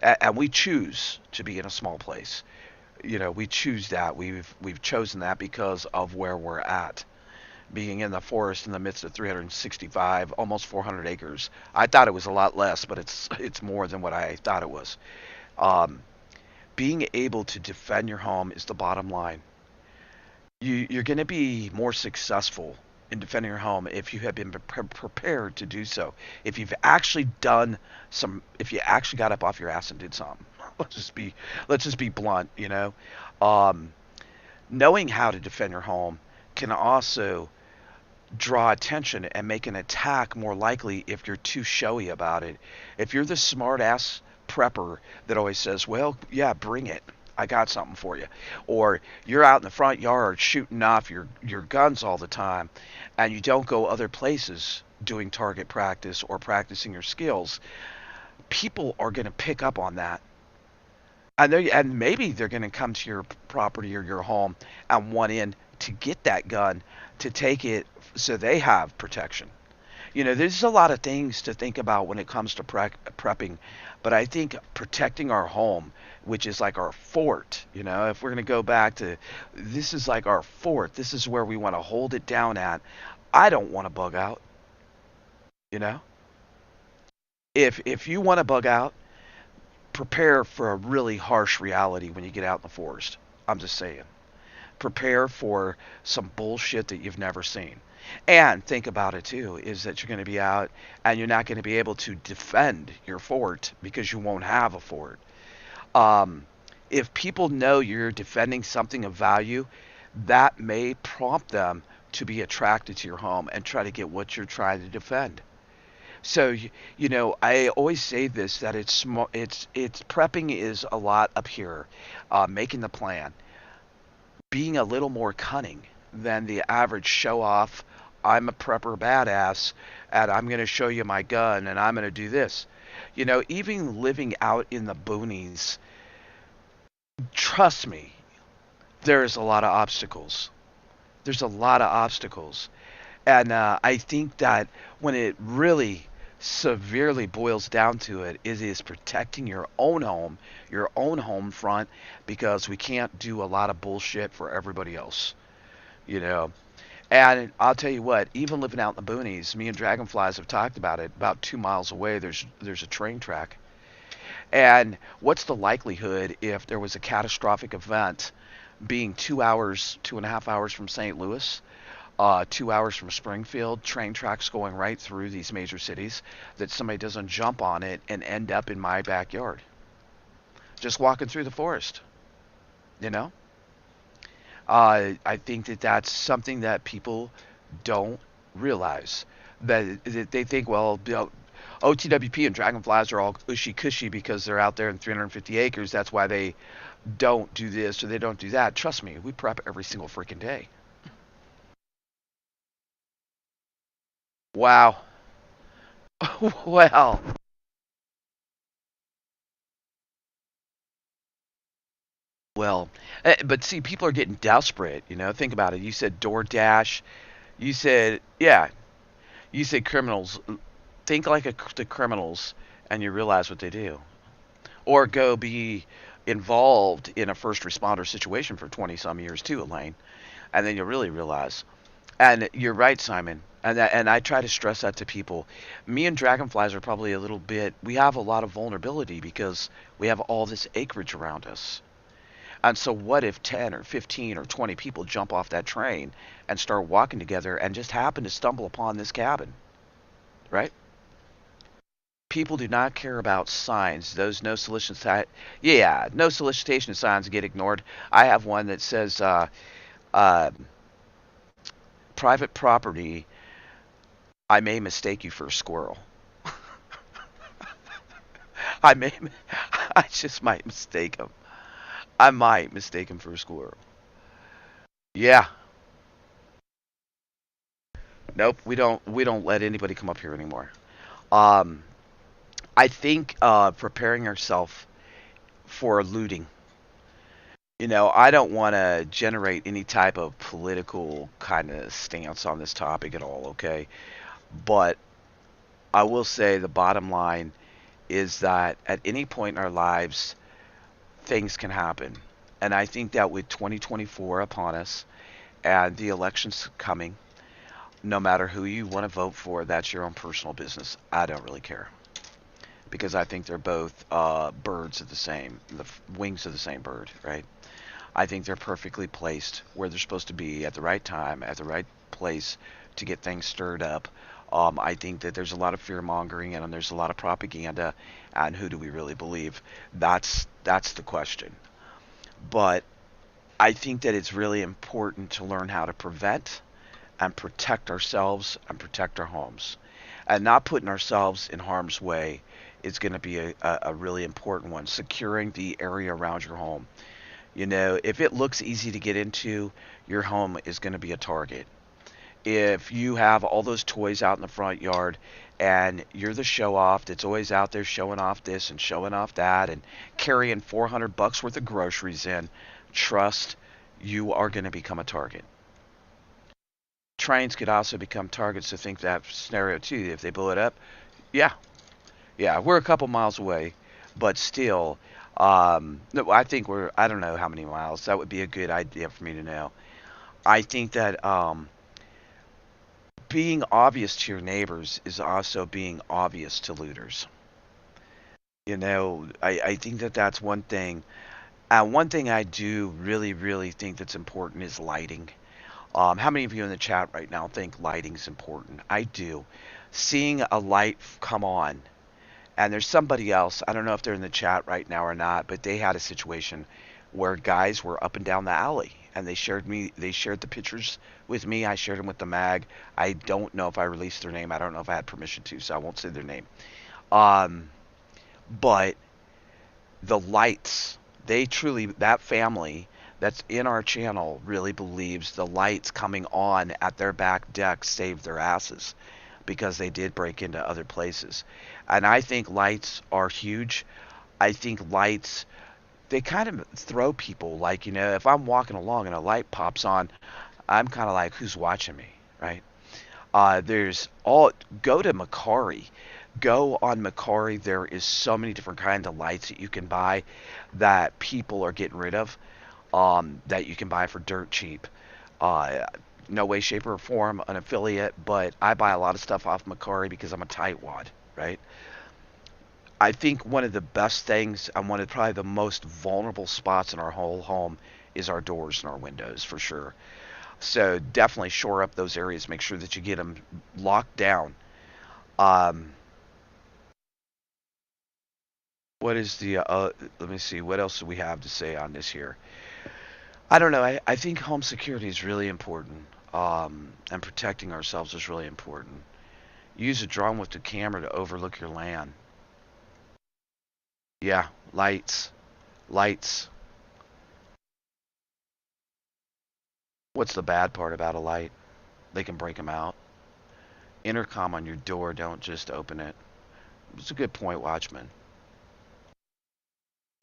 and we choose to be in a small place. We choose that. We've chosen that because of where we're at. Being in the forest in the midst of 365, almost 400 acres. I thought it was a lot less, but it's more than what I thought it was. Um, Being able to defend your home is the bottom line. You're going to be more successful in defending your home if you have been prepared to do so. If you actually got up off your ass and did something. Let's just be blunt. Um, Knowing how to defend your home can also draw attention and make an attack more likely if you're too showy about it. If you're the smart ass prepper that always says, "Well, yeah, bring it. I got something for you." Or you're out in the front yard shooting off your guns all the time and you don't go other places doing target practice or practicing your skills. People are going to pick up on that. And maybe they're going to come to your property or your home and want in to get that gun to take it so they have protection. There's a lot of things to think about when it comes to prepping, but I think protecting our home, which is like our fort, if we're going to go back to this is like our fort, this is where we want to hold it down at. I don't want to bug out, you know? If you want to bug out, prepare for a really harsh reality when you get out in the forest. I'm just saying. Prepare for some bullshit that you've never seen. And think about it too, is that you're going to be out and you're not going to be able to defend your fort because you won't have a fort. Um, if people know you're defending something of value, that may prompt them to be attracted to your home and try to get what you're trying to defend. So I always say this that it's prepping is a lot up here, making the plan, being a little more cunning than the average show off. I'm a prepper badass, and I'm going to show you my gun, and I'm going to do this. Even living out in the boonies, trust me, there's a lot of obstacles. There's a lot of obstacles. And I think that when it really severely boils down to it, it is protecting your own home front, because we can't do a lot of bullshit for everybody else, you know. And I'll tell you what, even living out in the boonies, me and Dragonflies have talked about it. About 2 miles away, there's a train track. And what's the likelihood if there was a catastrophic event being 2 hours, 2.5 hours from St. Louis, 2 hours from Springfield, train tracks going right through these major cities, that somebody doesn't jump on it and end up in my backyard, just walking through the forest? You know, I think that that's something that people don't realize. That they think, well, you know, OTWP and Dragonflies are all ushy cushy because they're out there in 350 acres. That's why they don't do this or they don't do that. Trust me, we prep every single freaking day. Wow. Well, well, but see, people are getting desperate. You know, think about it. You said DoorDash. You said, yeah, you said criminals. Think like the criminals, and you realize what they do. Or go be involved in a first responder situation for 20 some years too, Elaine, and then you really realize. And you're right, Simon. And I try to stress that to people. Me and Dragonflies are probably a little bit. We have a lot of vulnerability because we have all this acreage around us. And so, what if 10 or 15 or 20 people jump off that train and start walking together and just happen to stumble upon this cabin, right? People do not care about signs. Those no solicitation, yeah, no solicitation signs get ignored. I have one that says uh, private property. I may mistake you for a squirrel. I may, I just might mistake him. I might mistake him for a squirrel. Yeah. Nope. We don't let anybody come up here anymore. Um, I think preparing ourselves for looting. You know, I don't want to generate any type of political kind of stance on this topic at all, okay? But I will say the bottom line is that at any point in our lives, things can happen. And I think that with 2024 upon us and the elections coming, no matter who you want to vote for, that's your own personal business. I don't really care because I think they're both birds of the same, wings of the same bird, right? I think they're perfectly placed where they're supposed to be at the right time, at the right place to get things stirred up. I think that there's a lot of fear mongering and there's a lot of propaganda. And who do we really believe? That's the question. But I think that it's really important to learn how to prevent and protect ourselves and protect our homes. And not putting ourselves in harm's way is going to be a really important one. Securing the area around your home. You know, if it looks easy to get into, your home is going to be a target. If you have all those toys out in the front yard and you're the show off that's always out there showing off this and showing off that and carrying 400 bucks worth of groceries in, trust you are going to become a target. Trains could also become targets to think that scenario too. If they blow it up, yeah, yeah, we're a couple miles away, but still, no, I think I don't know how many miles. That would be a good idea for me to know. I think that being obvious to your neighbors is also being obvious to looters. You know, I think that that's one thing. One thing I do really, really think that's important is lighting. How many of you in the chat right now think lighting's important? I do. Seeing a light come on, and there's somebody else, I don't know if they're in the chat right now or not, but they had a situation where guys were up and down the alley and they shared the pictures with me. I shared them with the mag. I don't know if I released their name. I don't know if I had permission to, so I won't say their name. Um, but the lights, they truly, that family that's in our channel really believes the lights coming on at their back deck saved their asses because they did break into other places. And I think lights are huge. I think lights, they kind of throw people, like, you know, if I'm walking along and a light pops on, I'm kind of like, who's watching me, right? There's all, go to Macari. Go on Macari. There is so many different kinds of lights that you can buy that people are getting rid of, that you can buy for dirt cheap. Uh, No way, shape, or form an affiliate, but I buy a lot of stuff off Macari because I'm a tightwad, right? I think one of the best things and one of probably the most vulnerable spots in our whole home is our doors and our windows for sure. So definitely shore up those areas. Make sure that you get them locked down. Um, what is the? Let me see. What else do we have to say on this here? I don't know. I think home security is really important, and protecting ourselves is really important. Use a drone with the camera to overlook your land. Yeah, lights, lights. What's the bad part about a light? They can break them out. Intercom on your door. Don't just open it. It's a good point, Watchman.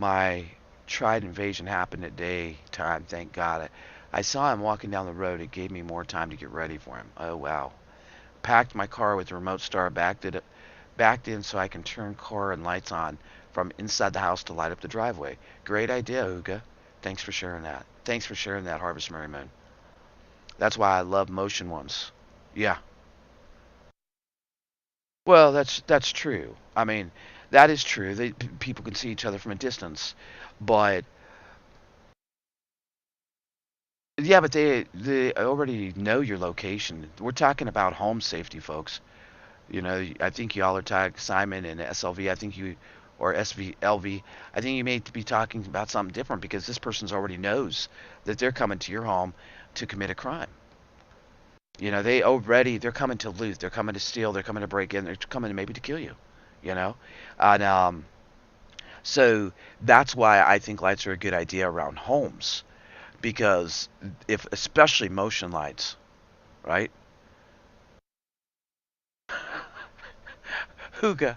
My tried invasion happened at daytime. Thank God. I saw him walking down the road. It gave me more time to get ready for him. Oh wow. Packed my car with the remote start. Backed in so I can turn car and lights on from inside the house to light up the driveway. Great idea, Uga. Thanks for sharing that. Thanks for sharing that, Harvest Merry Moon. That's why I love motion ones. Yeah. Well, that's true. I mean, that is true. People can see each other from a distance, but yeah, but they already know your location. We're talking about home safety, folks. You know, I think y'all are talking Simon and SLV. I think you or SVLV. I think you may be talking about something different because this person's already knows that they're coming to your home to commit a crime. You know, they're coming to loot, they're coming to steal, they're coming to break in, they're coming maybe to kill you. You know, and so that's why I think lights are a good idea around homes because if especially motion lights, right? Hooga,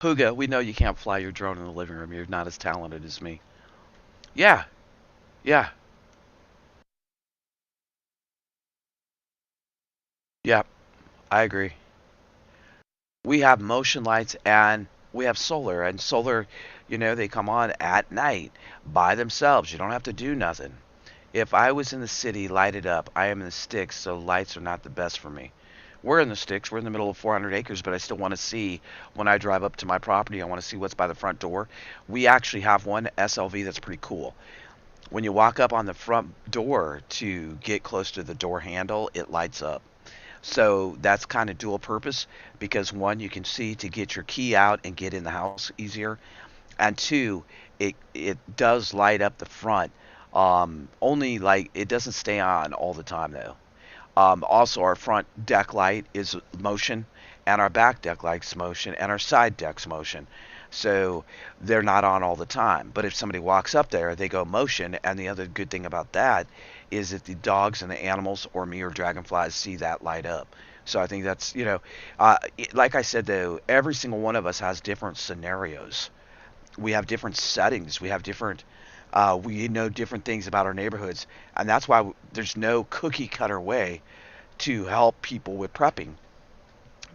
Hooga. We know you can't fly your drone in the living room. You're not as talented as me. Yeah, yeah, yeah. I agree. We have motion lights and we have solar, and solar, you know, they come on at night by themselves. You don't have to do nothing. If I was in the city lighted up, I am in the sticks, so lights are not the best for me. We're in the sticks. We're in the middle of 400 acres, but I still want to see when I drive up to my property. I want to see what's by the front door. We actually have one SLV that's pretty cool. When you walk up on the front door to get close to the door handle, it lights up. So that's kind of dual purpose because one, you can see to get your key out and get in the house easier, and two, it does light up the front. Only like it doesn't stay on all the time though. Also, our front deck light is motion, and our back deck light's motion, and our side deck's motion. So they're not on all the time. But if somebody walks up there, they go motion. And the other good thing about that is that the dogs and the animals, or me or dragonflies, see that light up. So I think that's, you know, like I said though, every single one of us has different scenarios. We have different settings. We have different we know different things about our neighborhoods, and that's why there's no cookie cutter way to help people with prepping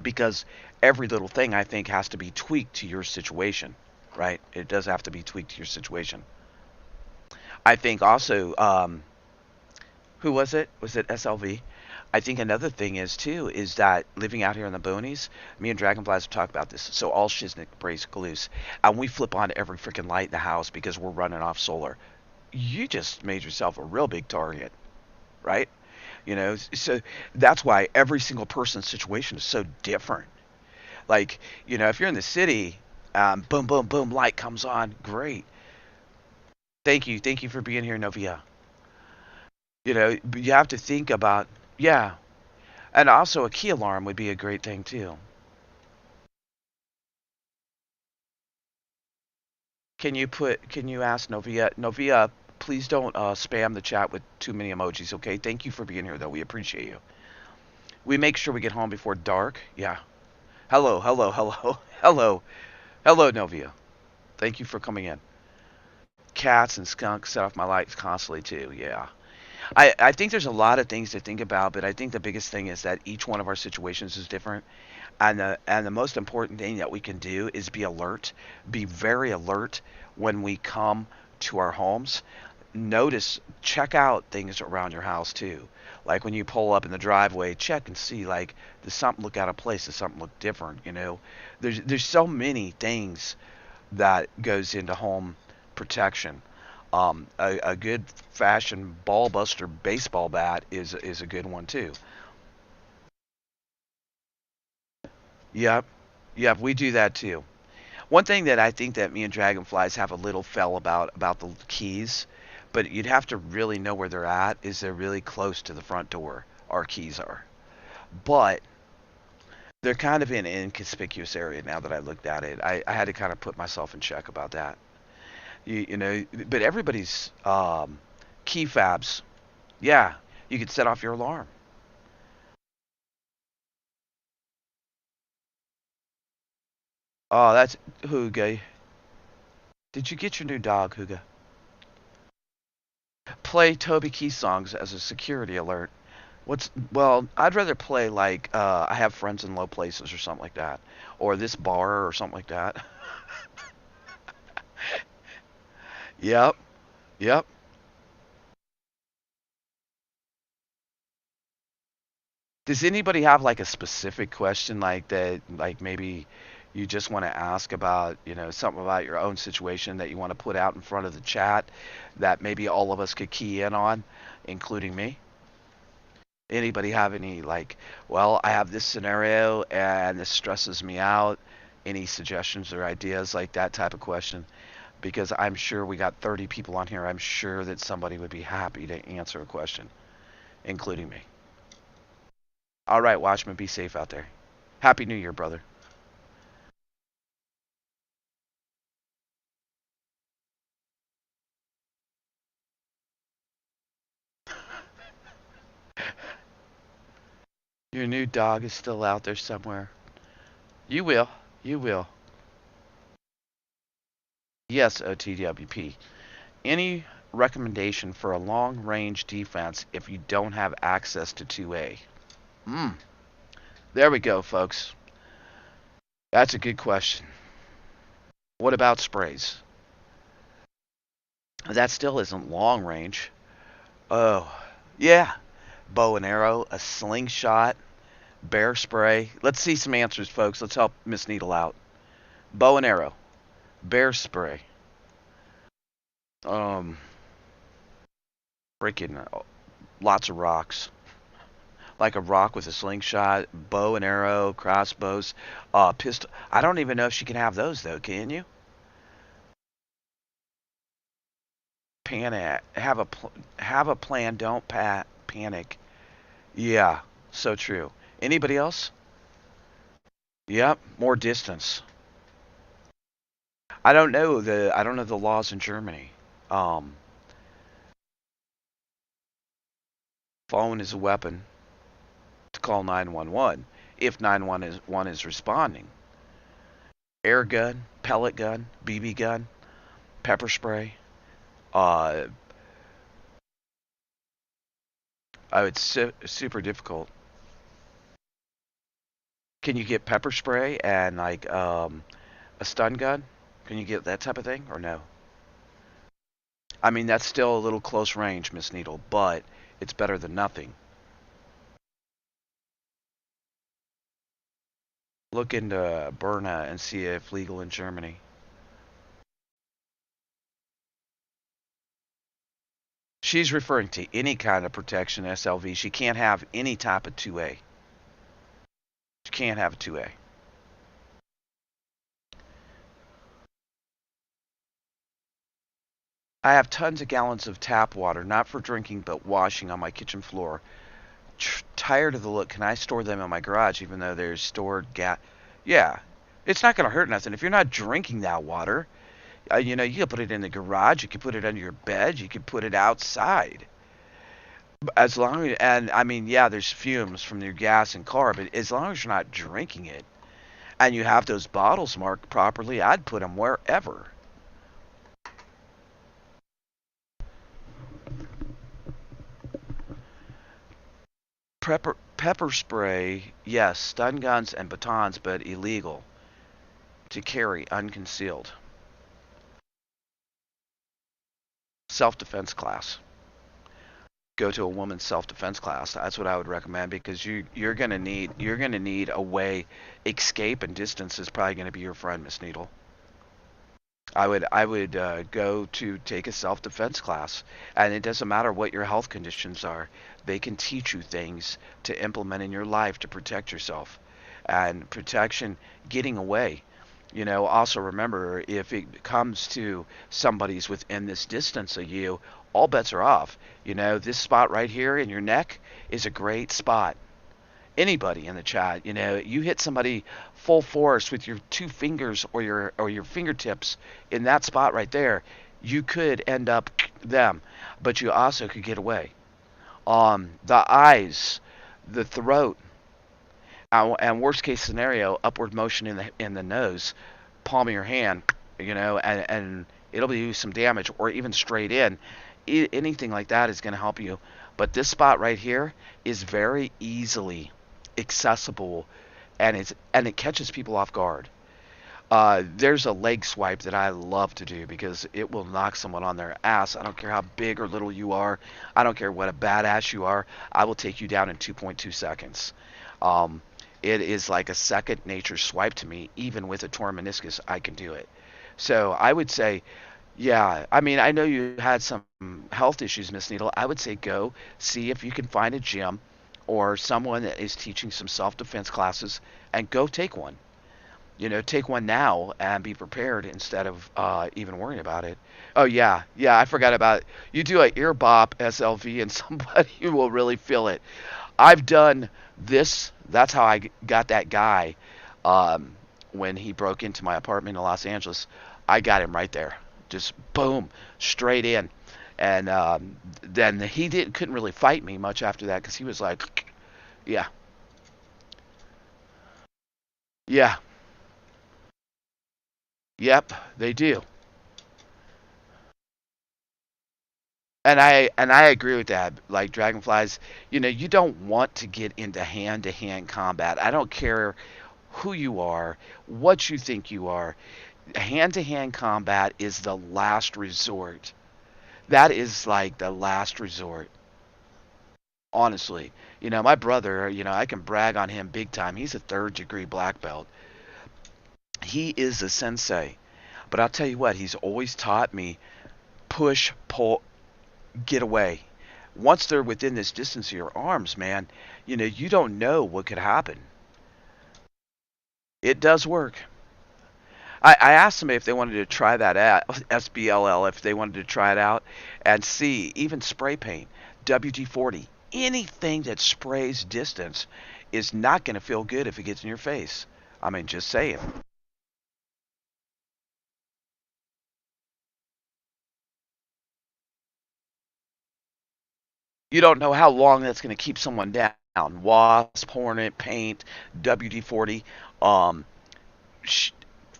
because every little thing I think has to be tweaked to your situation, right? It does have to be tweaked to your situation. I think also, who was it? Was it SLV? I think another thing is too is that living out here in the boonies, me and Dragonflies have talked about this. So all Shiznik brace loose, and we flip on every freaking light in the house because we're running off solar. You just made yourself a real big target, right? You know, so that's why every single person's situation is so different. Like, you know, if you're in the city, boom, boom, boom, light comes on, great. Thank you for being here, Novia. You know, you have to think about, yeah, and also a key alarm would be a great thing too. Can you ask Novia, Novia, please don't spam the chat with too many emojis, okay? Thank you for being here, though. We appreciate you. We make sure we get home before dark. Yeah. Hello, hello, hello, hello, hello, Novia. Thank you for coming in. Cats and skunks set off my lights constantly too. Yeah. I think there's a lot of things to think about, but I think the biggest thing is that each one of our situations is different. And the most important thing that we can do is be alert, be very alert when we come to our homes. Notice, check out things around your house too. Like when you pull up in the driveway, check and see, like, does something look out of place? Does something look different? There's so many things that goes into home protection. A good fashion ball buster baseball bat is a good one too. Yep, yep, we do that too. One thing that I think that me and dragonflies have a little fell about the keys, but you'd have to really know where they're at. Is they're really close to the front door? Our keys are, but they're kind of in an inconspicuous area now that I looked at it. I had to kind of put myself in check about that. But everybody's key fabs, yeah, you could set off your alarm. Oh, that's Huga. Did you get your new dog, Huga? Play Toby Keith songs as a security alert. I'd rather play like I have friends in low places or something like that, or this bar or something like that. Yep, yep. Does anybody have like a specific question like that, like maybe you just want to ask about, something about your own situation that you want to put out in front of the chat that maybe all of us could key in on, including me? Anybody have any like, well, I have this scenario and this stresses me out. Any suggestions or ideas like that type of question? Because I'm sure we got 30 people on here. I'm sure that somebody would be happy to answer a question, including me. All right, Watchman, be safe out there. Happy New Year, brother. Your new dog is still out there somewhere. You will. You will. Yes, OTWP. Any recommendation for a long range defense if you don't have access to 2A? Hmm. There we go, folks. That's a good question. What about sprays? That still isn't long range. Oh, yeah. Bow and arrow, a slingshot, bear spray. Let's see some answers, folks. Let's help Miss Needle out. Bow and arrow, bear spray, um, freaking lots of rocks. Like a rock with a slingshot, bow and arrow, crossbows, pistol. I don't even know if she can have those though. Can you? Panic. Have a plan. Don't panic. Yeah, so true. Anybody else? Yep, more distance. I don't know the laws in Germany. Um, Phone is a weapon to call 911 if 911 is responding. Air gun, pellet gun, BB gun, pepper spray. Uh, it's super difficult. Can you get pepper spray and like a stun gun? Can you get that type of thing or no? I mean, that's still a little close range, Miss Needle, but it's better than nothing. Look into Berna and see if legal in Germany. She's referring to any kind of protection SLV. She can't have any type of 2A. She can't have a 2A. I have tons of gallons of tap water, not for drinking but washing on my kitchen floor. Tired of the look. Can I store them in my garage even though they're stored gas? Yeah. It's not going to hurt nothing. If you're not drinking that water, you can put it in the garage. You can put it under your bed. You can put it outside. As long as, and I mean, yeah, there's fumes from your gas and car, but as long as you're not drinking it and you have those bottles marked properly, I'd put them wherever. Pepper spray, yes, stun guns and batons, but illegal to carry unconcealed. Self defense class. Go to a woman's self defense class. That's what I would recommend because you're gonna need a way. Escape and distance is probably gonna be your friend, Miss Needle. I would go to take a self defense class, and it doesn't matter what your health conditions are. They can teach you things to implement in your life to protect yourself, and protection, getting away. Also remember if it comes to somebody's within this distance of you, all bets are off. This spot right here in your neck is a great spot. Anybody in the chat, you hit somebody full force with your two fingers or your fingertips in that spot right there, you could end up them, but you also could get away. The eyes, the throat, and worst case scenario, upward motion in the nose, palm of your hand, and it'll do some damage, or even straight in. Anything like that is going to help you. But this spot right here is very easily accessible, and it catches people off guard. There's a leg swipe that I love to do because it will knock someone on their ass. I don't care how big or little you are. I don't care what a badass you are. I will take you down in 2.2 seconds. Um, it is like a second nature swipe to me. Even with a torn meniscus, I can do it. So I would say, yeah. I mean, I know you had some health issues, Miss Needle. I would say go see if you can find a gym or someone that is teaching some self-defense classes, and go take one. Take one now and be prepared instead of even worrying about it. Oh yeah, yeah, I forgot about it. You do a ear bop SLV and somebody will really feel it. I've done this. That's how I got that guy um, when he broke into my apartment in Los Angeles. I got him right there, just boom, straight in, and then he didn't couldn't really fight me much after that because he was like, yeah, yeah, yep, they do. And I agree with that. Like dragonflies, you don't want to get into hand-to-hand combat. I don't care who you are, what you think you are. Hand-to-hand combat is the last resort. That is like the last resort. Honestly, my brother, I can brag on him big time. He's a third degree black belt. He is a sensei. But I'll tell you what, he's always taught me push, pull, get away. Once they're within this distance of your arms, man, you don't know what could happen. It does work. I asked them if they wanted to try that at SBLL, if they wanted to try it out and see, even spray paint, WD-40, anything that sprays distance is not going to feel good if it gets in your face. I mean, just saying. You don't know how long that's going to keep someone down. Wasp, hornet, paint, WD-40, um, sh-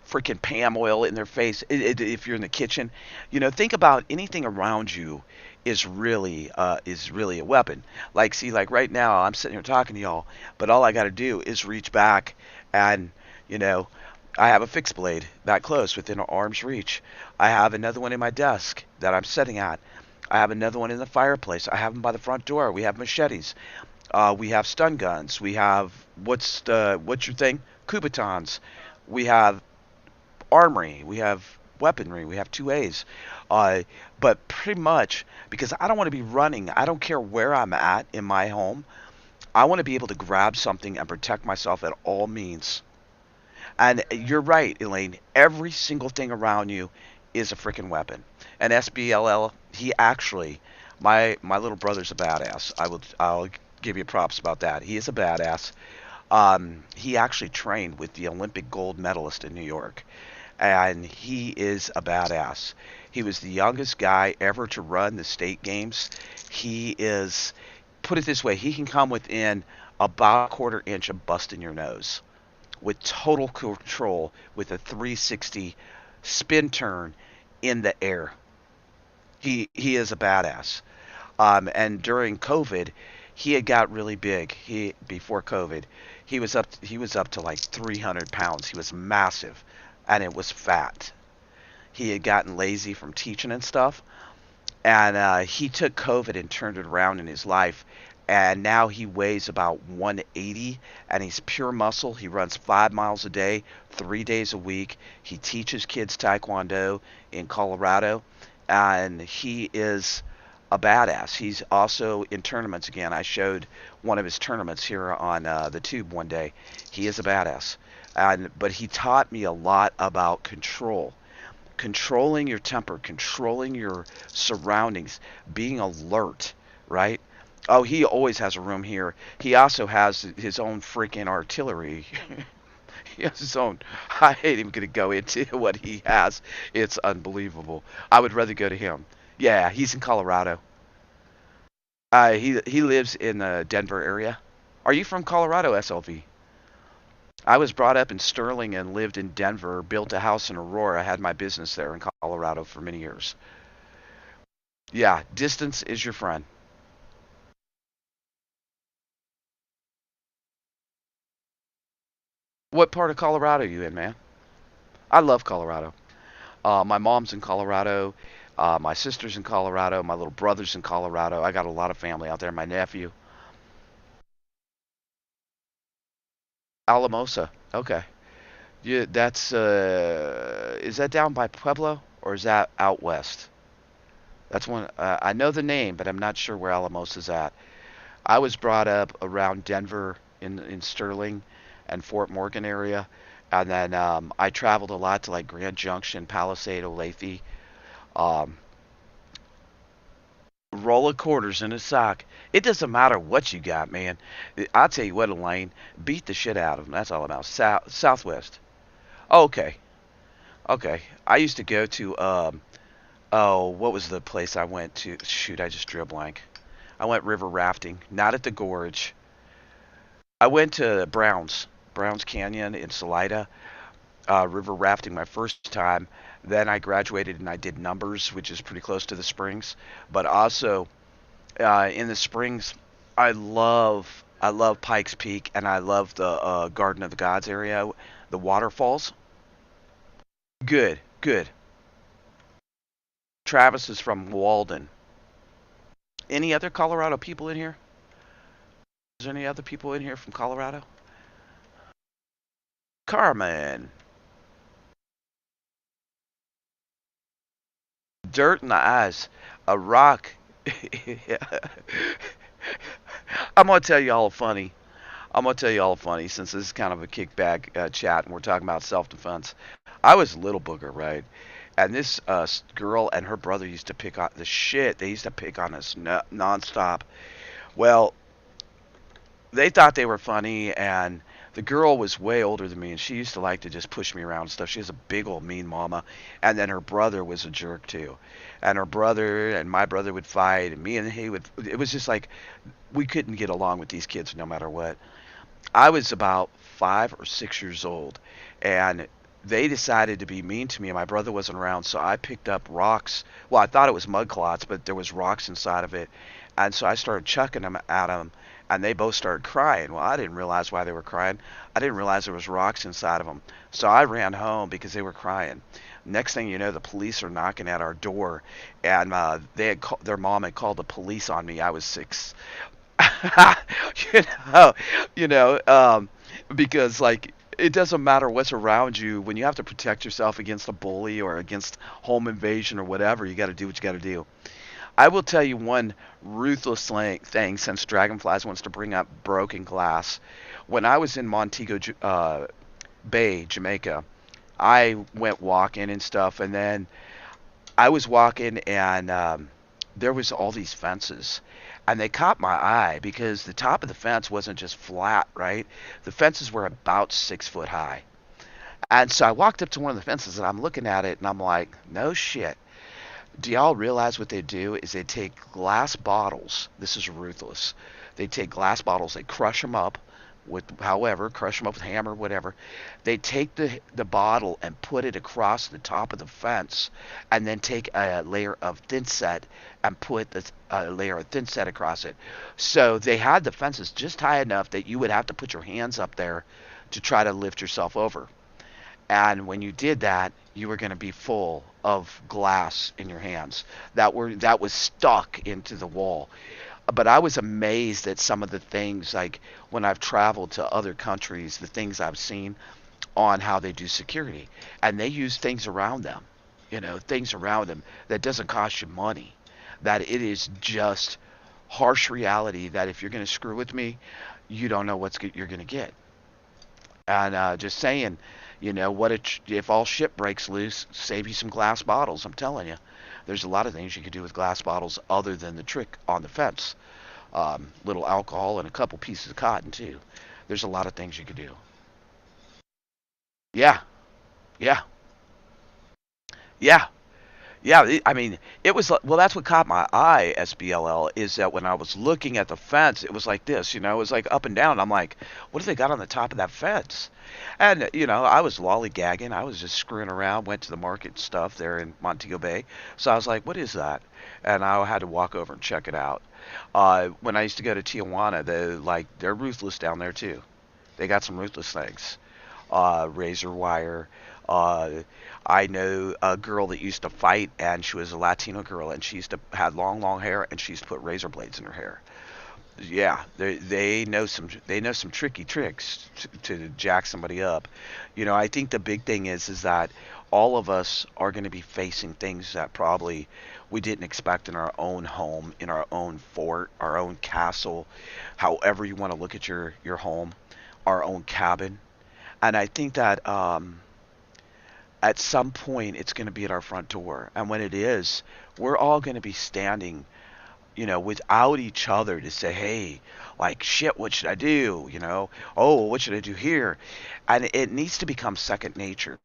freaking Pam oil in their face. If you're in the kitchen, think about anything around you is really a weapon. Like, see, like right now, I'm sitting here talking to y'all, but all I got to do is reach back, and you know, I have a fixed blade that close within arm's reach. I have another one in my desk that I'm sitting at. I have another one in the fireplace. I have them by the front door. We have machetes. We have stun guns. We have what's your thing? Kubatons. We have armory. We have weaponry. We have 2As. Uh, but pretty much because I don't want to be running. I don't care where I'm at in my home. I want to be able to grab something and protect myself at all means. And you're right, Elaine. Every single thing around you is a freaking weapon. And SBLL, he actually, my little brother's a badass. I'll give you props about that. He is a badass. He actually trained with the Olympic gold medalist in New York, and he is a badass. He was the youngest guy ever to run the state games. He is, put it this way, he can come within about a quarter inch of busting your nose with total control with a 360 spin turn in the air. He is a badass. And during COVID, He had got really big. He before COVID, he was up to like 300 pounds. He was massive, and it was fat. He had gotten lazy from teaching and stuff, and he took COVID and turned it around in his life. And now he weighs about 180, and he's pure muscle. He runs 5 miles a day, 3 days a week. He teaches kids Taekwondo in Colorado, and he is a badass. He's also in tournaments again. I showed one of his tournaments here on the tube one day. He is a badass, and but he taught me a lot about control, controlling your temper, controlling your surroundings, being alert, right? Oh, he always has a room here. He also has his own freaking artillery. He has his own. I ain't even gonna go into what he has. It's unbelievable. I would rather go to him. Yeah, he's in Colorado. He lives in the Denver area. Are you from Colorado, SLV? I was brought up in Sterling and lived in Denver, built a house in Aurora, had my business there in Colorado for many years. Yeah, distance is your friend. What part of Colorado are you in, man? I love Colorado. My mom's in Colorado. My sister's in Colorado. My little brother's in Colorado. I got a lot of family out there. My nephew. Alamosa. Okay. Yeah, that's is that down by Pueblo or is that out west? That's one I know the name, but I'm not sure where Alamosa's at. I was brought up around Denver in Sterling and Fort Morgan area, and then I traveled a lot to like Grand Junction, Palisade, Olathe. Um, Roll of quarters in a sock. It doesn't matter what you got, man. I'll tell you what, Elaine, beat the shit out of them. That's all about Southwest. Okay, okay. I used to go to oh, what was the place I went to? Shoot, I just drew a blank. I went river rafting, not at the gorge. I went to Browns Canyon in Salida, river rafting my first time. Then I graduated and I did numbers, which is pretty close to the springs. But also in the springs, I love Pikes Peak and I love the Garden of the Gods area, the waterfalls. Good, good. Travis is from Walden. Any other Colorado people in here? Is there any other people in here from Colorado? Carmen. Dirt in the eyes. A rock. I'm gonna tell you all funny. I'm gonna tell you all funny since this is kind of a kickback chat and we're talking about self-defense. I was a little booger, right? And this girl and her brother used to pick on the shit. They used to pick on us nonstop. Well, they thought they were funny, and the girl was way older than me, and she used to like to just push me around and stuff. She has a big old mean mama, and then her brother was a jerk too, and her brother and my brother would fight, and me and he would. It was just like we couldn't get along with these kids no matter what. I was about 5 or 6 years old, and they decided to be mean to me, and my brother wasn't around, so I picked up rocks. Well, I thought it was mud clots, but there was rocks inside of it, and so I started chucking them at them, and they both started crying. Well, I didn't realize why they were crying. I didn't realize there was rocks inside of them, so I ran home because they were crying. Next thing you know, the police are knocking at our door, and their mom had called the police on me. I was 6. you know, you know, because like it doesn't matter what's around you when you have to protect yourself against a bully or against home invasion or whatever. You got to do what you got to do. I will tell you one ruthless thing since Dragonflies wants to bring up broken glass. When I was in Montego Bay, Jamaica, I went walking and stuff, and then I was walking and there was all these fences and they caught my eye because the top of the fence wasn't just flat, right? The fences were about 6 foot high. And so I walked up to one of the fences and I'm looking at it and I'm like, no shit. Do y'all realize what they do is they take glass bottles. This is ruthless. They take glass bottles, they crush them up, with however, crush them up with a hammer, whatever. They take the bottle and put it across the top of the fence, and then take a layer of thin set and put a layer of thin set across it. So they had the fences just high enough that you would have to put your hands up there to try to lift yourself over. And when you did that, you were going to be full of glass in your hands that was stuck into the wall. But I was amazed at some of the things, like when I've traveled to other countries, the things I've seen on how they do security, and they use things around them, things around them that doesn't cost you money, that it is just harsh reality that if you're going to screw with me, you don't know you're going to get. And just saying, if all shit breaks loose, save you some glass bottles. I'm telling you, there's a lot of things you could do with glass bottles other than the trick on the fence. Little alcohol and a couple pieces of cotton too. There's a lot of things you could do. Yeah, yeah, yeah. Yeah, I mean, it was well. That's what caught my eye. SBLL is that when I was looking at the fence, it was like this. It was like up and down. I'm like, what do they got on the top of that fence? And I was lollygagging. I was just screwing around. Went to the market stuff there in Montego Bay. So I was like, what is that? And I had to walk over and check it out. When I used to go to Tijuana, they're ruthless down there too. They got some ruthless things. Razor wire. Uh, I know a girl that used to fight, and she was a Latino girl, and she used to had long, long hair, and she used to put razor blades in her hair. Yeah, they know some tricky tricks to jack somebody up. I think the big thing is that all of us are going to be facing things that probably we didn't expect in our own home, in our own fort, our own castle, however you want to look at your home, our own cabin. And I think that at some point it's going to be at our front door. And when it is, we're all going to be standing, without each other to say, hey, like, shit, what should I do? Oh, what should I do here? And it needs to become second nature.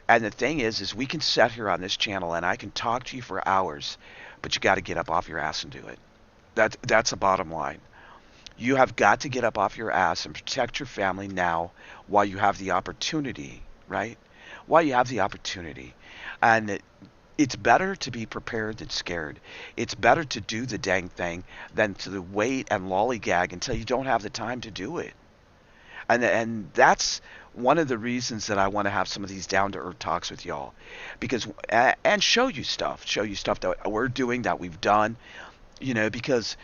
And the thing is we can sit here on this channel and I can talk to you for hours, but you got to get up off your ass and do it. That's the bottom line. You have got to get up off your ass and protect your family now while you have the opportunity, right? While you have the opportunity. And it's better to be prepared than scared. It's better to do the dang thing than to wait and lollygag until you don't have the time to do it. And that's one of the reasons that I want to have some of these down to earth talks with y'all, because and show you stuff that we're doing, that we've done, because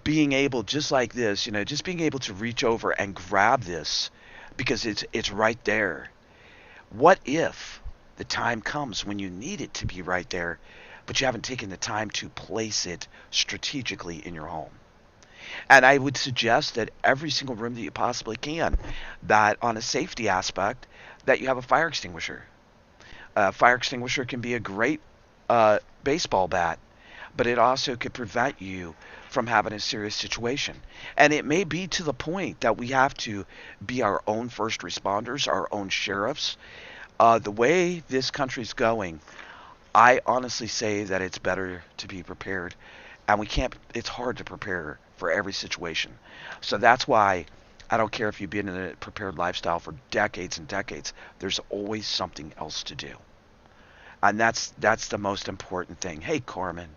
being able, just like this, just being able to reach over and grab this because it's right there. What if the time comes when you need it to be right there, but you haven't taken the time to place it strategically in your home? And I would suggest that every single room that you possibly can, that on a safety aspect, that you have a fire extinguisher. A fire extinguisher can be a great baseball bat, but it also could prevent you from having a serious situation. And it may be to the point that we have to be our own first responders, our own sheriffs. The way this country's going, I honestly say that it's better to be prepared. And it's hard to prepare for every situation. So that's why I don't care if you've been in a prepared lifestyle for decades and decades, there's always something else to do. And that's the most important thing. Hey, Carmen,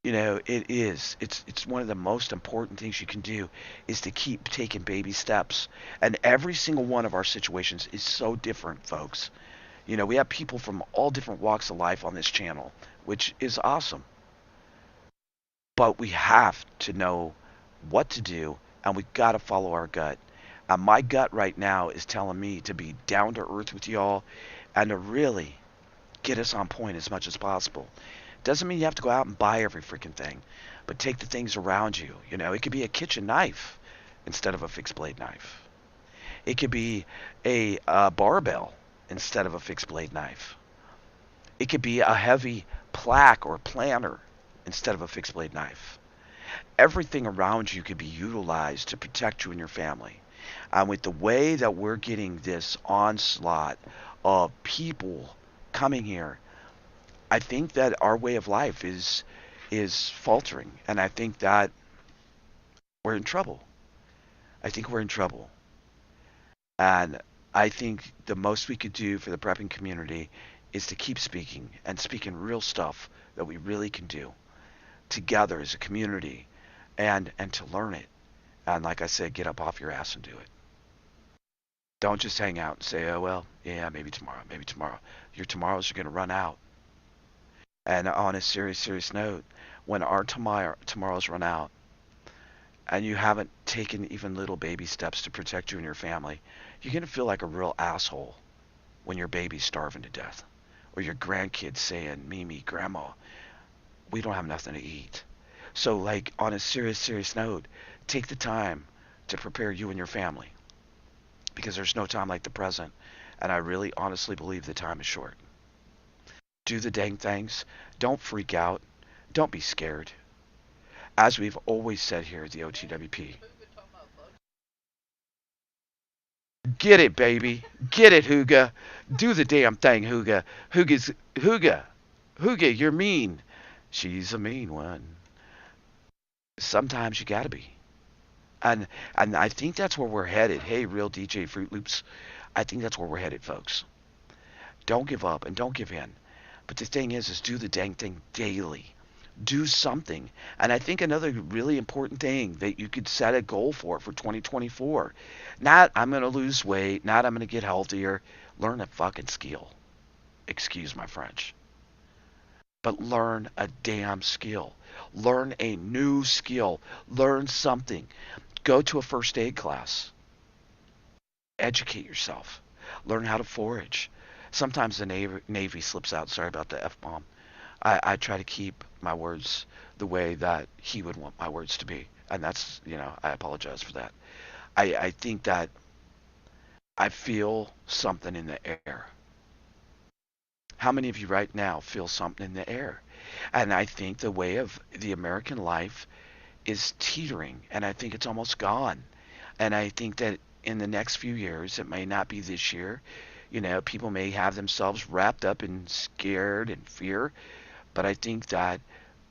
it is. It's one of the most important things you can do is to keep taking baby steps. And every single one of our situations is so different, folks. We have people from all different walks of life on this channel, which is awesome. But we have to know what to do, and we got to follow our gut. And my gut right now is telling me to be down to earth with y'all and to really get us on point as much as possible. Doesn't mean you have to go out and buy every freaking thing, but take the things around you. It could be a kitchen knife instead of a fixed blade knife. It could be a barbell instead of a fixed blade knife. It could be a heavy plaque or planter instead of a fixed blade knife. Everything around you could be utilized to protect you and your family. And with the way that we're getting this onslaught of people coming here, I think that our way of life is faltering, and I think that we're in trouble. I think we're in trouble. And I think the most we could do for the prepping community is to keep speaking and speaking real stuff that we really can do together as a community and to learn it. And like I said, get up off your ass and do it. Don't just hang out and say, oh, well, yeah, maybe tomorrow, maybe tomorrow. Your tomorrows are going to run out. And on a serious, serious note, when our tomorrows run out and you haven't taken even little baby steps to protect you and your family, you're going to feel like a real asshole when your baby's starving to death or your grandkids saying, Mimi, Grandma, we don't have nothing to eat. So, like, on a serious, serious note, take the time to prepare you and your family because there's no time like the present. And I really honestly believe the time is short. Do the dang things. Don't freak out. Don't be scared. As we've always said here at the OTWP, get it, baby. Get it, Hooga. Do the damn thing, Hooga. Hooga. Hooga, you're mean. She's a mean one. Sometimes you gotta be. And and I think that's where we're headed. Hey, real DJ Fruit Loops. I think that's where we're headed, folks. Don't give up and don't give in. But the thing is do the dang thing daily. Do something. And I think another really important thing that you could set a goal for 2024. Not I'm going to lose weight, not I'm going to get healthier. Learn a fucking skill. Excuse my French. But learn a damn skill. Learn a new skill. Learn something. Go to a first aid class. Educate yourself. Learn how to forage. Sometimes the Navy slips out. Sorry about the F bomb. I try to keep my words the way that he would want my words to be. And that's, I apologize for that. I think that I feel something in the air. How many of you right now feel something in the air? And I think the way of the American life is teetering, and I think it's almost gone. And I think that in the next few years, it may not be this year, people may have themselves wrapped up in scared and fear, but I think that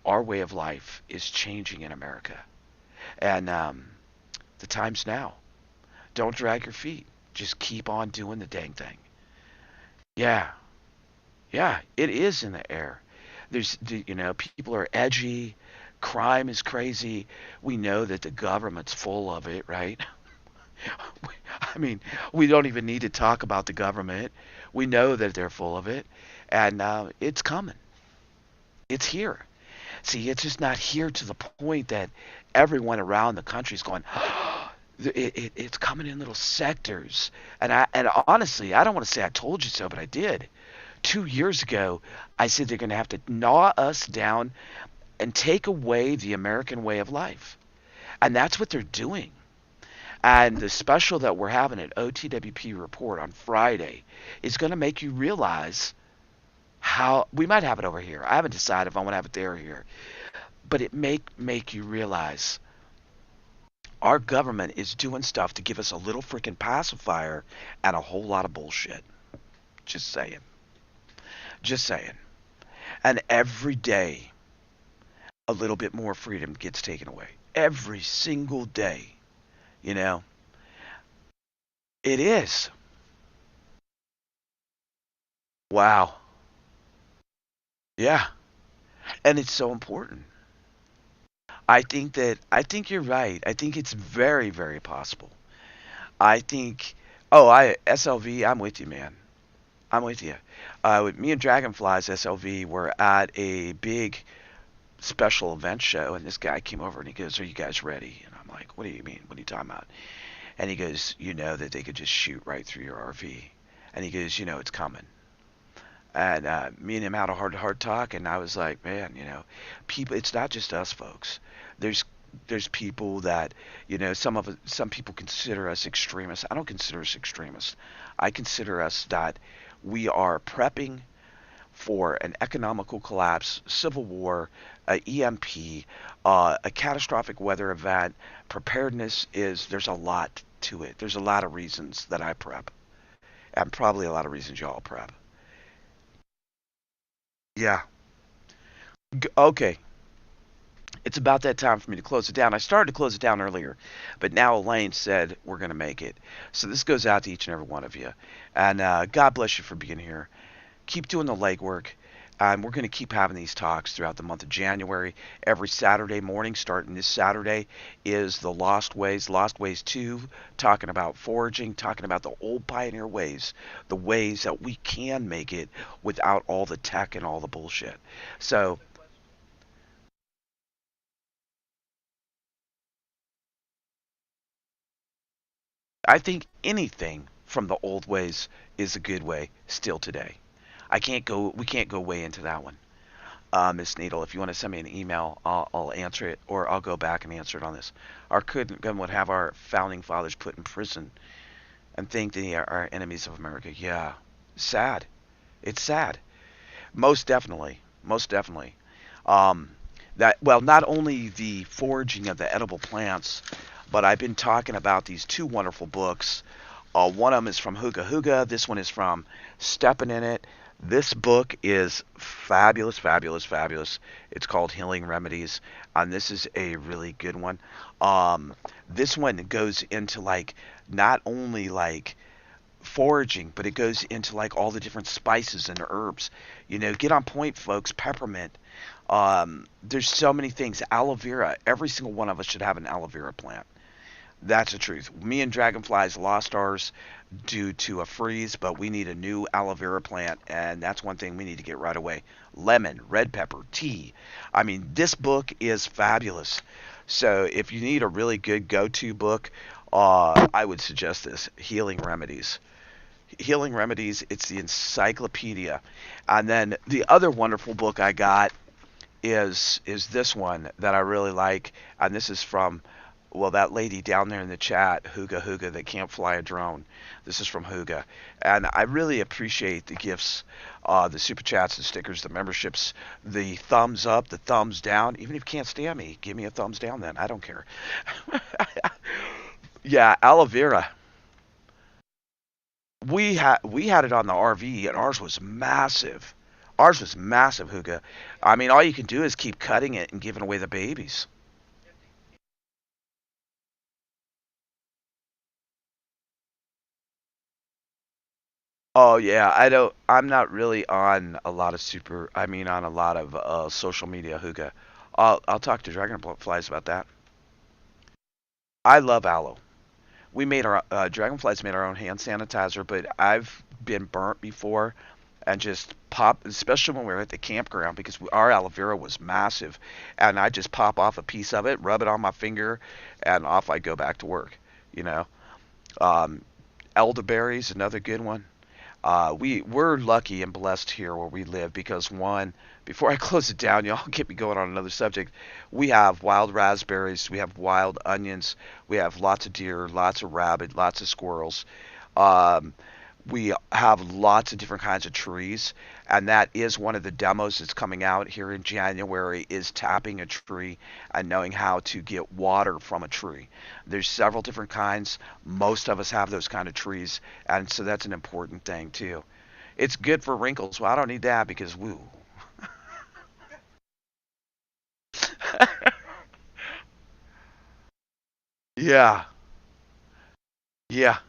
our way of life is changing in America. And the time's now. Don't drag your feet. Just keep on doing the dang thing. Yeah, yeah, it is in the air. People are edgy. Crime is crazy. We know that the government's full of it, right? I mean, we don't even need to talk about the government. We know that they're full of it, and it's coming. It's here. See, it's just not here to the point that everyone around the country is going, it's coming in little sectors. And honestly, I don't want to say I told you so, but I did. 2 years ago, I said they're going to have to gnaw us down and take away the American way of life. And that's what they're doing. And the special that we're having at OTWP Report on Friday is going to make you realize how we might have it over here. I haven't decided if I want to have it there or here. But it make you realize our government is doing stuff to give us a little freaking pacifier and a whole lot of bullshit. Just saying. Just saying. And every day, a little bit more freedom gets taken away. Every single day. You know, it is. Wow. Yeah. And it's so important. I think you're right. I think it's very, very possible. I think I SLV, I'm with you, man. I'm with you. With me and Dragonflies SLV were at a big special event show, and this guy came over and he goes, "Are you guys ready?" And I'm like, "What do you mean? What are you talking about?" And he goes, "You know that they could just shoot right through your RV." And he goes, "You know it's coming." And me and him had a hard talk, and I was like, "Man, people. It's not just us, folks. There's there's people that some people consider us extremists. I don't consider us extremists. I consider us that we are prepping for an economical collapse, civil war, a EMP, a catastrophic weather event. Preparedness is there's a lot to it. There's a lot of reasons that I prep, and probably a lot of reasons y'all prep. Yeah. Okay. It's about that time for me to close it down. I started to close it down earlier, but now Elaine said we're going to make it. So this goes out to each and every one of you. And God bless you for being here. Keep doing the legwork. We're going to keep having these talks throughout the month of January. Every Saturday morning, starting this Saturday, is the Lost Ways 2, talking about foraging, talking about the old pioneer ways, the ways that we can make it without all the tech and all the bullshit. So I think anything from the old ways is a good way still today. We can't go way into that one. Miss Needle, if you want to send me an email, I'll answer it, or I'll go back and answer it on this. Our couldn't would have our founding fathers put in prison and think they are enemies of America. Yeah, sad. It's sad. Most definitely. Most definitely. Um, that well, not only the foraging of the edible plants, but I've been talking about these two wonderful books. One of them is from Huga Huga. This one is from Steppin' in It. This book is fabulous, fabulous, fabulous. It's called Healing Remedies, and this is a really good one. This one goes into like not only like foraging, but it goes into like all the different spices and herbs. You know, get on point, folks. Peppermint. There's so many things. Aloe vera. Every single one of us should have an aloe vera plant. That's the truth. Me and Dragonflies lost ours due to a freeze, but we need a new aloe vera plant, and that's one thing we need to get right away. Lemon, red pepper, tea. I mean, this book is fabulous. So if you need a really good go-to book, I would suggest this, Healing Remedies. Healing Remedies, it's the encyclopedia. And then the other wonderful book I got is this one that I really like, and this is from well, that lady down there in the chat, Huga Huga, that can't fly a drone. This is from Huga. And I really appreciate the gifts, the super chats, the stickers, the memberships, the thumbs up, the thumbs down. Even if you can't stand me, give me a thumbs down then. I don't care. Yeah, aloe vera. We had it on the RV, and ours was massive. Ours was massive, Huga. I mean, all you can do is keep cutting it and giving away the babies. Oh yeah, I don't. I'm not really on a lot of super. I mean, on a lot of social media, Huga. I'll talk to Dragonflies about that. I love aloe. We made our Dragonflies made our own hand sanitizer, but I've been burnt before, and just pop, especially when we were at the campground because our aloe vera was massive, and I just pop off a piece of it, rub it on my finger, and off I go back to work. You know, um, elderberries another good one. We're lucky and blessed here where we live because one, before I close it down, y'all get me going on another subject. We have wild raspberries, we have wild onions, we have lots of deer, lots of rabbit, lots of squirrels. Um, we have lots of different kinds of trees, and that is one of the demos that's coming out here in January is tapping a tree and knowing how to get water from a tree. There's several different kinds. Most of us have those kind of trees, and so that's an important thing too. It's good for wrinkles. Well, I don't need that because woo. Yeah, yeah.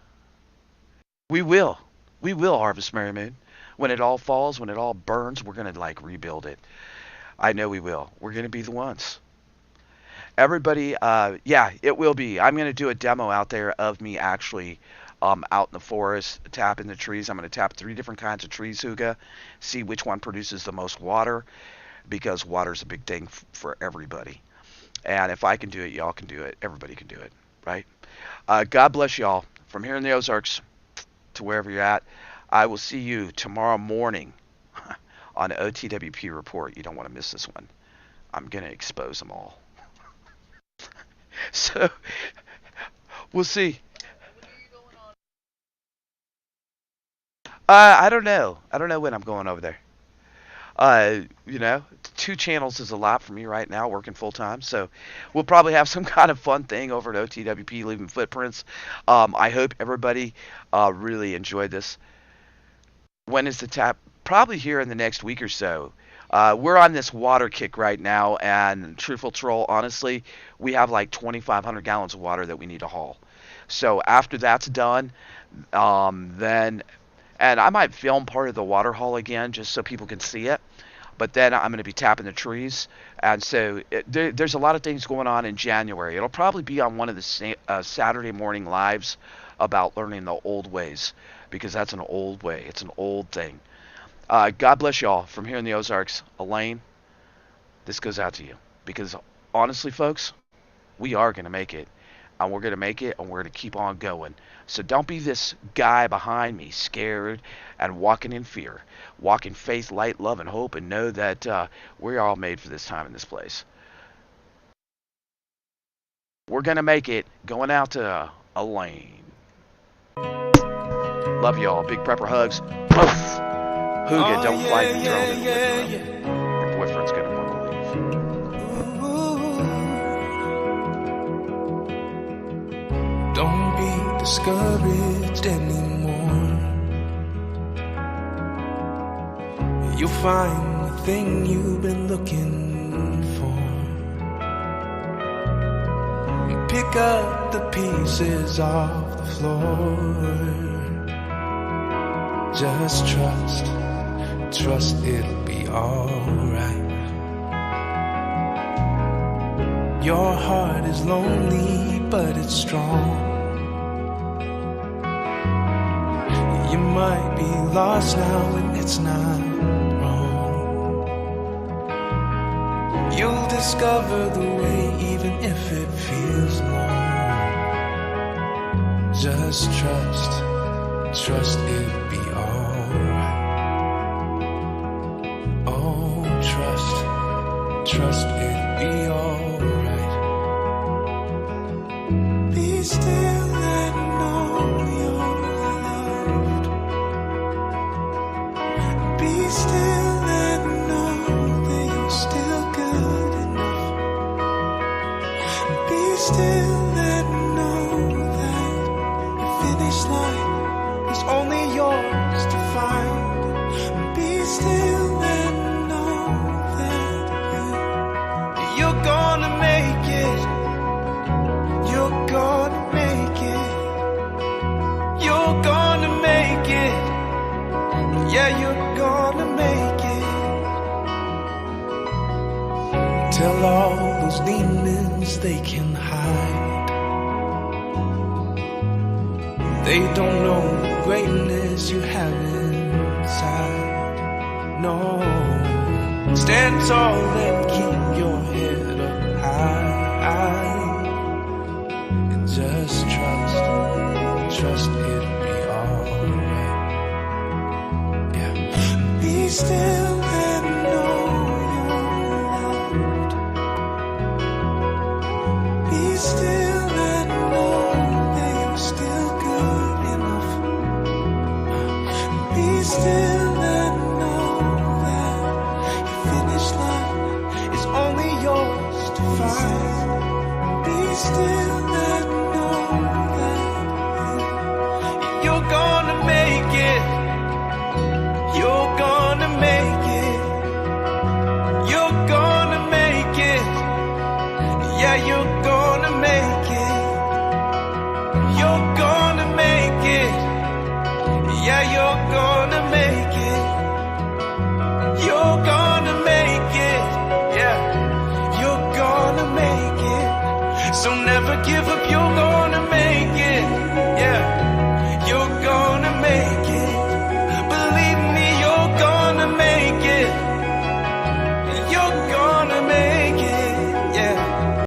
We will. We will harvest Mary Moon. When it all falls, when it all burns, we're gonna like rebuild it. I know we will. We're gonna be the ones. Everybody, yeah, it will be. I'm going to do a demo out there of me actually out in the forest tapping the trees. I'm going to tap three different kinds of trees, Huga, see which one produces the most water because water's a big thing for everybody. And if I can do it, y'all can do it. Everybody can do it, right? God bless y'all from here in the Ozarks to wherever you're at. I will see you tomorrow morning on OTWP Report. You don't want to miss this one. I'm going to expose them all. So we'll see. I don't know. I don't know when I'm going over there. You know, two channels is a lot for me right now, working full time. So we'll probably have some kind of fun thing over at OTWP, leaving footprints. I hope everybody really enjoyed this. When is the tap? Probably here in the next week or so. We're on this water kick right now, and truthful troll, honestly, we have like 2,500 gallons of water that we need to haul. So after that's done, then and I might film part of the water haul again just so people can see it. But then I'm going to be tapping the trees, and so there's a lot of things going on in January. It'll probably be on one of the Saturday morning lives about learning the old ways, because that's an old way. It's an old thing. God bless y'all from here in the Ozarks. Elaine, this goes out to you, because honestly, folks, we are going to make it, and we're going to make it, and we're going to keep on going. So don't be this guy behind me, scared and walking in fear. Walk in faith, light, love, and hope, and know that we're all made for this time in this place. We're going to make it. Going out to Elaine. Love y'all. Big prepper hugs. Oof. Hooga, don't fly the drone in the living room. Your boyfriend's going to want to leave. Don't be discouraged anymore. You'll find the thing you've been looking for. Pick up the pieces off the floor. Just trust it'll be alright. Your heart is lonely, but it's strong. You might be lost now, and it's not wrong. You'll discover the way, even if it feels long. Just trust it'll be alright. Oh, trust it'll be alright. Be still and know you're loved. Be still and know that you're still good enough. Be still and know that your finish line is only yours to find. Be still and know that you're gonna make it. You're gonna make it. You're gonna make it. Yeah, you're gonna make it. Tell all those demons they can hide. They don't know the greatness you have inside. No, stand tall and keep your head up high. And just trust it'll be alright. Yeah, be still and know you're loved. Be still and know that you're still good enough. Be still.